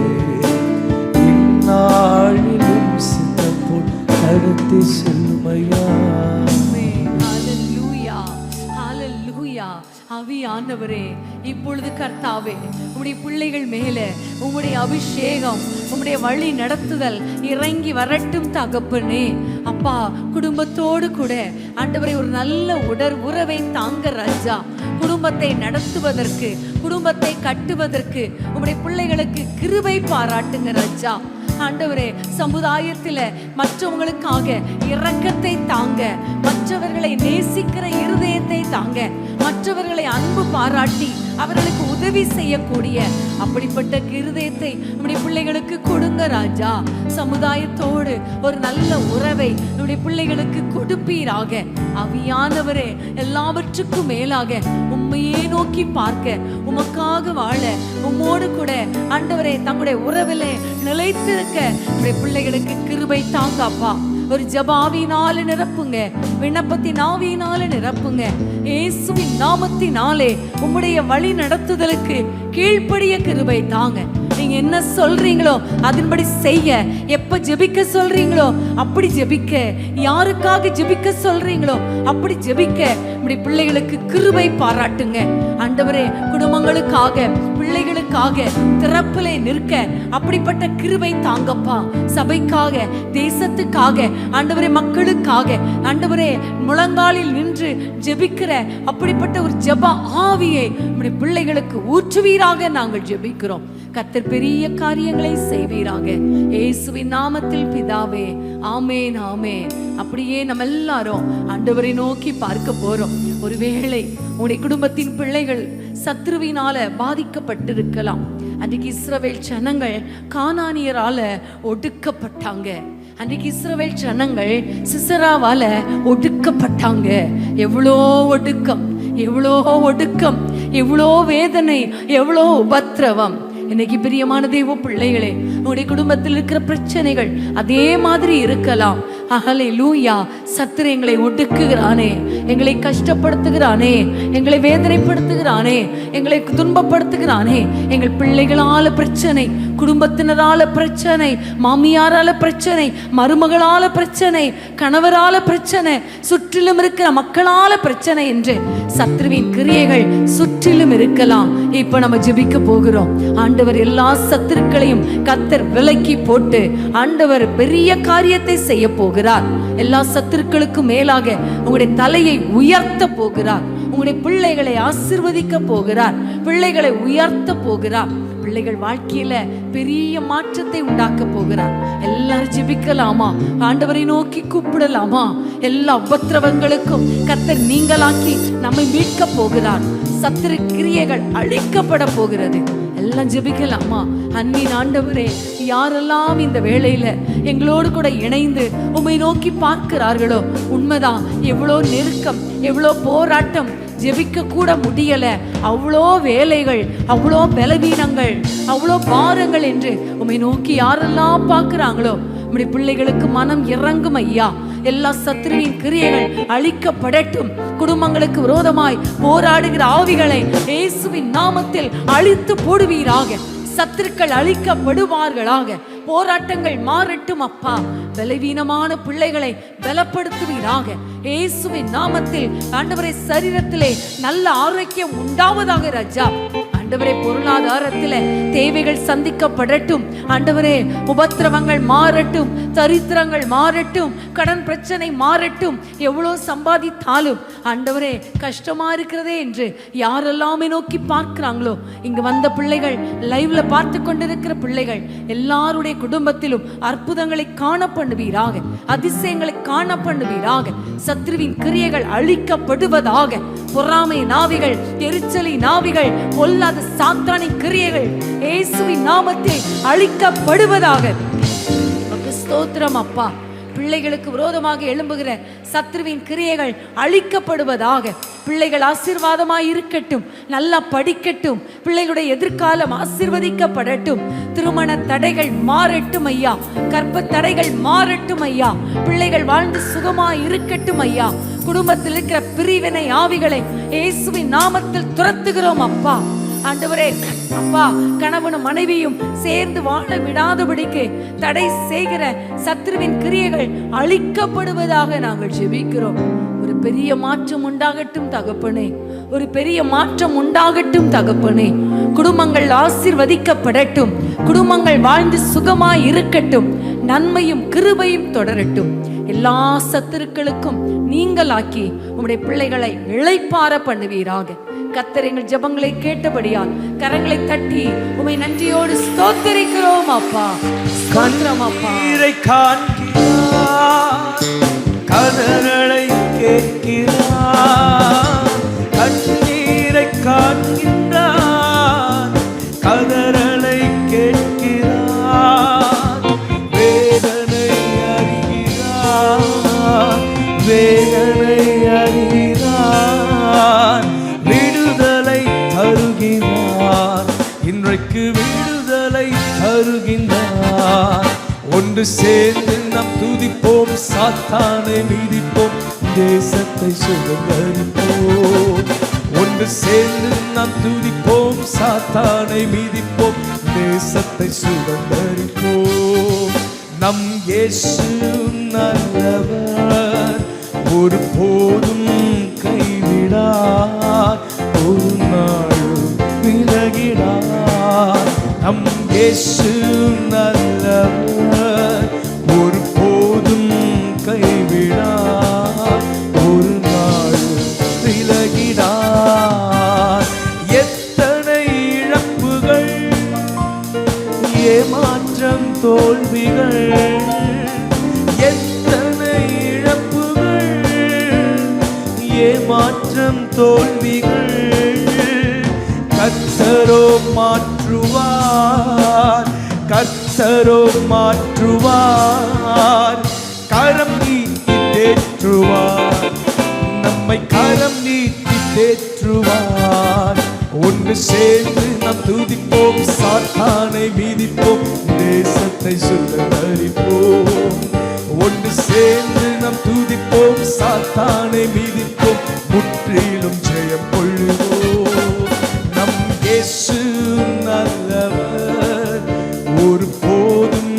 இந்நாளிலும் சித்தம் போல் நடத்தி செல்லுமையா. ஆவியானவரே, இப்பொழுது கர்த்தாவே, உம்முடைய பிள்ளைகள் மேல உம்முடைய அபிஷேகம், உம்முடைய வழி நடத்துதல் இறங்கி வரட்டும் தகப்பனே. அப்பா, குடும்பத்தோடு கூட ஆண்டவரே ஒரு நல்ல உறவை தாங்க ராஜா. குடும்பத்தை நடத்துவதற்கு, குடும்பத்தை கட்டுவதற்கு உம்முடைய பிள்ளைகளுக்கு கிருபை பாராட்டுங்க ராஜா. ஆண்டவரே, சமுதாயத்தில் மற்றவங்களுக்காக இரக்கத்தை தாங்க, மற்றவர்களை நேசிக்கிற இருதயத்தை தாங்க, மற்றவர்களை அன்பு பாராட்டி அவர்களுக்கு உதவி செய்யக்கூடிய அப்படிப்பட்ட இருதயத்தை நம்முடைய பிள்ளைகளுக்கு கொடுங்க ராஜா. சமுதாயத்தோடு ஒரு நல்ல உறவை நம்முடைய பிள்ளைகளுக்கு கொடுப்பீராக. ஆவியானவரே, எல்லாவற்றுக்கும் மேலாக உம்மையே நோக்கி பார்க்க, உமக்காக வாழ, உம்மோடு கூட ஆண்டவரே தங்களுடைய உறவிலே நிலைத்திருக்க நம்முடைய பிள்ளைகளுக்கு கிருபை தாங்கப்பா. ஒரு ஜபாவினால நிரப்புங்க, விண்ணப்பத்தின் ஆவியினால நிரப்புங்க. இயேசுவின் நாமத்தினாலே உம்முடைய வழி நடத்துதலுக்கு கீழ்ப்படிய கிருபை தாங்க. நீங்க என்ன சொல்றீங்களோ அதன்படி செய்ய, எப்ப ஜெபிக்க சொல்றீங்களோ அப்படி ஜெபிக்க, யாருக்காக ஜெபிக்க சொல்றீங்களோ அப்படி ஜெபிக்க நம்முடைய பிள்ளைகளுக்கு கிருபை பாராட்டுங்க ஆண்டவரே. குடும்பங்களுக்காக, பிள்ளைகளுக்காக திறப்பிலே நிற்க அப்படிப்பட்ட கிருபை தாங்கப்பா. சபைக்காக, தேசத்துக்காக ஆண்டவரே, மக்களுக்காக ஆண்டவரே, முழங்காலில் நின்று ஜெபிக்கிற அப்படிப்பட்ட ஒரு ஜெப ஆவியை நம்முடைய பிள்ளைகளுக்கு ஊற்றுவீராக நாங்கள் ஜெபிக்கிறோம். கர்த்தர் பெரிய காரியங்களை செய்வீராக. இயேசுவின் நாமத்தில் பிதாவே, ஆமேன், ஆமேன். அப்படியே நம்ம எல்லாரும் ஆண்டவரை நோக்கி பார்க்க போறோம். ஒருவேளை உங்களுடைய குடும்பத்தின் பிள்ளைகள் சத்ருவினால பாதிக்கப்பட்டிருக்கலாம். அன்றைக்கு இஸ்ரவேல் ஜனங்கள் கானானியரால ஒடுக்கப்பட்டாங்க. அன்றைக்கு இஸ்ரவேல் ஜனங்கள் சிசராவால ஒடுக்கப்பட்டாங்க. எவ்வளோ ஒடுக்கம், எவ்வளோ ஒடுக்கம், எவ்வளோ வேதனை, எவ்வளோ உபத்திரவம். இன்னைக்கு பிரியமான தேவ பிள்ளைகளே, உங்களுடைய குடும்பத்தில் இருக்கிற பிரச்சனைகள் அதே மாதிரி இருக்கலாம். ஹல்லேலூயா. சத்துரு எங்களை ஒடுக்குகிறானே, எங்களை கஷ்டப்படுத்துகிறானே, எங்களை வேதனைப்படுத்துகிறானே, எங்களை துன்பப்படுத்துகிறானே, எங்கள் பிள்ளைகளால பிரச்சனை, குடும்பத்தினரால பிரச்சனை, மாமியாரால பிரச்சனை, மருமகளால பிரச்சனை, கணவரால பிரச்சனை, சுற்றிலும் இருக்கிற மக்களால பிரச்சனை என்று சத்துருவின் கிரியைகள் சுற்றிலும் இருக்கலாம். இப்ப நம்ம ஜெபிக்க போகிறோம். ஆண்டவர் எல்லா சத்துருக்களையும் கர்த்தர் விலக்கி போட்டு ஆண்டவர் பெரிய காரியத்தை செய்ய போகிறார். எல்லா சத்துருக்களுக்கும் மேலாக உங்களுடைய தலையை உயர்த்த போகிறார். உங்களுடைய பிள்ளைகளை ஆசீர்வதிக்க போகிறார். பிள்ளைகளை உயர்த்த போகிறார். பிள்ளைகள் வாழ்க்கையில பெரிய மாற்றத்தை உண்டாக்க போகிறார். எல்லாரும் ஜெபிக்கலாமா? ஆண்டவரை நோக்கி கூப்பிடலாமா? எல்லா உபத்திரவங்களுக்கும் கர்த்தர் நீங்களாக்கி நம்மை மீட்க போகிறார். சத்துரு கிரியைகள் அழிக்கப்பட போகிறது. எல்லாம் ஜெபிக்கலாமா? அன்பின் ஆண்டவரே, யாரெல்லாம் இந்த வேளையில எங்களோடு கூட இணைந்து உம்மை நோக்கி பார்க்கிறார்களோ, உண்மைதான், எவ்வளோ நெருக்கம், எவ்வளோ போராட்டம், ஜெபிக்க கூட முடியல, அவ்வளோ வேலைகள், அவ்வளோ பலவீனங்கள், அவ்வளோ பாரங்கள் என்று உம்மை நோக்கி யாரெல்லாம் பார்க்கிறாங்களோ, நம்முடைய பிள்ளைகளுக்கு மனம் இறங்கும் ஐயா. எல்லா சத்துருவின் கிரியைகள் அழிக்கப்படட்டும். குடும்பங்களுக்கு விரோதமாய் போராடுகிற ஆவிகளை இயேசுவின் நாமத்தில் அழித்து போடுவீராக. சத்துருக்கள் அழிக்கப்படுவார்களாக. போராட்டங்கள் மாறட்டும் அப்பா. பலவீனமான பிள்ளைகளை பலப்படுத்துவீராக. இயேசுவின் நாமத்தில் ஆண்டவரே, சரீரத்திலே நல்ல ஆரோக்கியம் உண்டாவதாக ராஜா. ஆண்டவரே, பொருளாதாரத்திலே தேவைகள் சந்திக்கப்படட்டும். ஆண்டவரே, உபத்திரவங்கள் மாறட்டும், தரித்திரங்கள் மாறட்டும், கடன் பிரச்சனை மாறட்டும். எவ்வளோ சம்பாதித்தாலும் ஆண்டவரே கஷ்டமா இருக்கிறதே என்று யாரெல்லாமே நோக்கி பார்க்கிறாங்களோ, இங்கு வந்த பிள்ளைகள், லைவ்ல பார்த்து கொண்டிருக்கிற பிள்ளைகள் எல்லாருடைய குடும்பத்திலும் அற்புதங்களை காண பண்ணுவீராக. அதிசயங்களை காண பண்ணுவீராக. சத்ருவின் கிரியைகள் அழிக்கப்படுவதாக. பொறாமை நாவிகள், எரிச்சலி நாவிகள், பொல்லாத சாத்தானின் கிரியைகள் இயேசுவின் நாமத்தில் அழிக்கப்படுவதாக. ஸ்தோத்திரம் அப்பா. பிள்ளைகளுக்கு விரோதமாக எழும்புகிற சத்ருவின் கிரியைகள் அழிக்கப்படுவதாக. பிள்ளைகள் ஆசீர்வாதமாய் இருக்கட்டும், நல்லா படிக்கட்டும், பிள்ளைகளுடைய எதிர்காலம் ஆசீர்வதிக்கப்படட்டும். திருமண தடைகள் மாறட்டும் ஐயா. கர்ப்ப தடைகள் மாறட்டும் ஐயா. பிள்ளைகள் வாழ்ந்து சுகமாய் இருக்கட்டும் ஐயா. குடும்பத்தில் இருக்கிற பிரிவினை ஆவிகளை இயேசுவின் நாமத்தில் துரத்துகிறோம் அப்பா. ஆண்டவரே அப்பா, கணவனும் மனைவியும் சேர்ந்து வாழ விடாதபடிக்கு தடை செய்கிற சத்ருவின் கிரியைகள் அழிக்கப்படுவதாக நாங்கள் ஜெபிக்கிறோம். ஒரு பெரிய மாற்றம் உண்டாகட்டும் தகப்பனே. ஒரு பெரிய மாற்றம் உண்டாகட்டும் தகப்பனே. குடும்பங்கள் ஆசீர்வதிக்கப்படட்டும். குடும்பங்கள் வாழ்ந்து சுகமாய் இருக்கட்டும். நன்மையும் கிருபையும் தொடரட்டும். எல்லா சத்துருக்களுக்கும் நீங்களாக்கி உம்முடைய பிள்ளைகளை இளைப்பாற பண்ணுவீராக. கர்த்தர் எங்கள் ஜெபங்களை கேட்டபடியால் கரங்களை தட்டி உம்மை நன்றியோடு ஸ்தோத்திரிக்கிறோம் அப்பா. ஸ்தோத்திரம் அப்பா. கதறலை கேட்கிறார், கண்ணீரை காண்கின்றார், கதறலை கேட்கிறார், வேதனை அறிகிறார், வேதனை அறிகிறார், விடுதலை தருகிறார், இன்றைக்கு விடுதலை தருகின்றார். ஒன்று சேர்ந்து நாம் துதிப்போம், சாத்தானை மீதிப்போம், தேசத்தை சுதந்தரிப்போம். ஒன்று சேர்ந்து நாம் துதிப்போம், சாத்தானை மீதிப்போம், தேசத்தை சுதந்தரிப்போம். நம் இயேசு நல்லவர், ஒரு போதும் கைவிடார், ஒரு நாளும் விலகிடார். நம் இயேசு நல்லவர், ஒரு போதும் கைவிடார், ஒரு நாளும் விலகிடார். எத்தனை இழப்புகள், ஏமாற்றம் தோல்விகள், எத்தனை இழப்புகள், ஏமாற்றம் தோல்விகள், கர்த்தரோ மாற்றுவார், கர்த்தரோ மாற்றுவார், கரம் நீட்டி தேற்றுவார், நம்மை கரம் நீட்டி தேற்றுவார். ஒன்று சேர்ந்து நாம் துதிப்போம், சாத்தானை மீதிப்போம், தேசத்தை சுதந்தரிப்போம். ஒன்று சேர்ந்து நாம் துதிப்போம், சாத்தானை மீதிப்போம், முற்றிலும் ஜெயம் கொள்ளுவோம். நம் இயேசு நல்லவர், ஒரு போதும்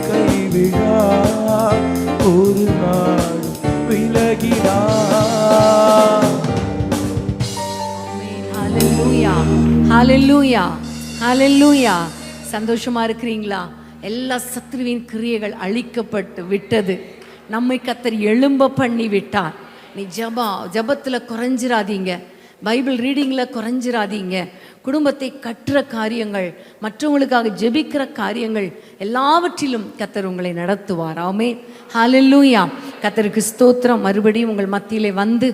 கைவிடார், ஒரு நாள் விலகினார். ஹalleluya ஹalleluya ஹalleluya. சந்தோஷமா இருக்கிறீங்களா? எல்லா சத்ருவின் கிரியைகள் அழிக்கப்பட்டு விட்டது. நம்மை கர்த்தர் எழும்ப பண்ணி விட்டார். நீ ஜபத்தில் குறைஞ்சிராதீங்க, பைபிள் ரீடிங்கில் குறைஞ்சிராதீங்க. குடும்பத்தை கட்டுற காரியங்கள், மற்றவங்களுக்காக ஜெபிக்கிற காரியங்கள் எல்லாவற்றிலும் கர்த்தர் உங்களை நடத்துவார். ஆமென் ஹalleluya. கர்த்தருக்கு ஸ்தோத்திரம். மறுபடியும் உங்கள் மத்தியிலே வந்து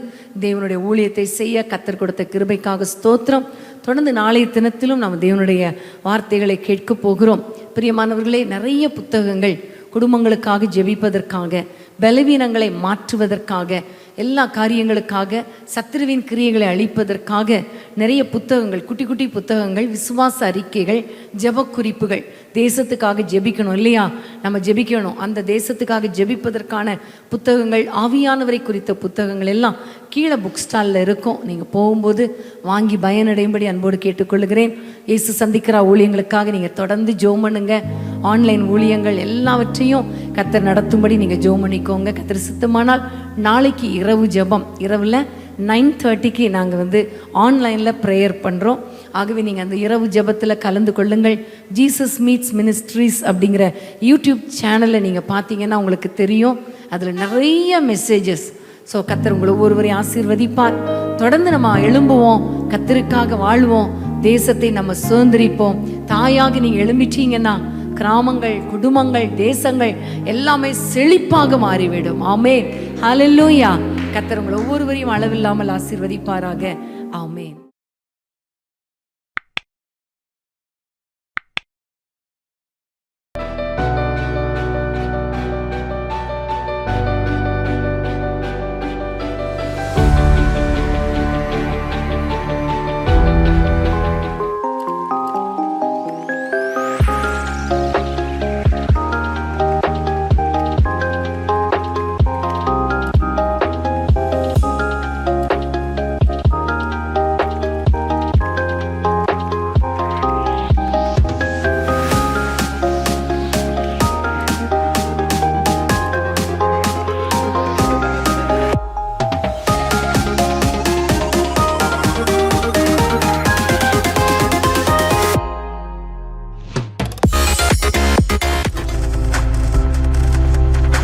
தேவனுடைய ஊழியத்தை செய்ய கர்த்தர் கொடுத்த கிருபைக்காக ஸ்தோத்திரம். தொடர்ந்து நாளைய தினத்திலும் நாம் தேவனுடைய வார்த்தைகளை கேட்க போகிறோம். பிரியமானவர்களே, நிறைய புத்தகங்கள் குடும்பங்களுக்காக ஜெபிப்பதற்காக, பலவீனங்களை மாற்றுவதற்காக, எல்லா காரியங்களுக்காக, சத்துருவின் கிரியைகளை அழிப்பதற்காக நிறைய புத்தகங்கள், குட்டி குட்டி புத்தகங்கள், விசுவாச அறிக்கைகள், ஜெப குறிப்புகள். தேசத்துக்காக ஜெபிக்கணும் இல்லையா? நம்ம ஜெபிக்கணும். அந்த தேசத்துக்காக ஜெபிப்பதற்கான புத்தகங்கள், ஆவியானவரை குறித்த புத்தகங்கள் எல்லாம் கீழே புக் ஸ்டாலில் இருக்கும். நீங்கள் போகும்போது வாங்கி பயனடையும்படி அன்போடு கேட்டுக்கொள்கிறேன். இயேசு சந்திக்கிற ஊழியங்களுக்காக நீங்கள் தொடர்ந்து ஜெபம் பண்ணுங்க. ஆன்லைன் ஊழியங்கள் எல்லாவற்றையும் கர்த்தர் நடத்தும்படி நீங்கள் ஜெபம் பண்ணிக்கோங்க. கர்த்தர் சித்தமானால் நாளைக்கு இரவு ஜெபம், இரவில் 9:30க்கு நாங்கள் ஆன்லைனில் ப்ரேயர் பண்ணுறோம். ஆகவே நீங்கள் அந்த இரவு ஜெபத்தில் கலந்து கொள்ளுங்கள். ஜீசஸ் மீட்ஸ் மினிஸ்ட்ரீஸ் அப்படிங்கிற யூடியூப் சேனலை நீங்கள் பார்த்தீங்கன்னா உங்களுக்கு தெரியும். அதில் நிறைய மெசேஜஸ். ஸோ கர்த்தர் உங்களை ஒவ்வொருவரையும் ஆசீர்வதிப்பார். தொடர்ந்து நம்ம எழும்புவோம், கர்த்தருக்காக வாழ்வோம், தேசத்தை நம்ம சுதந்திரிப்போம். தாயாக நீங்கள் எழும்பிட்டீங்கன்னா கிராமங்கள், குடும்பங்கள், தேசங்கள் எல்லாமே செழிப்பாக மாறிவிடும். ஆமென் ஹalleluya. கர்த்தர் உங்களை ஒவ்வொருவரையும் அளவில்லாமல் ஆசீர்வதிப்பாராக. ஆமென்.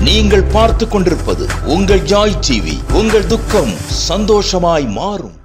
நீங்கள் பார்த்துக் கொண்டிருப்பது உங்கள் ஜாய் டிவி. உங்கள் துக்கம் சந்தோஷமாய் மாறும்.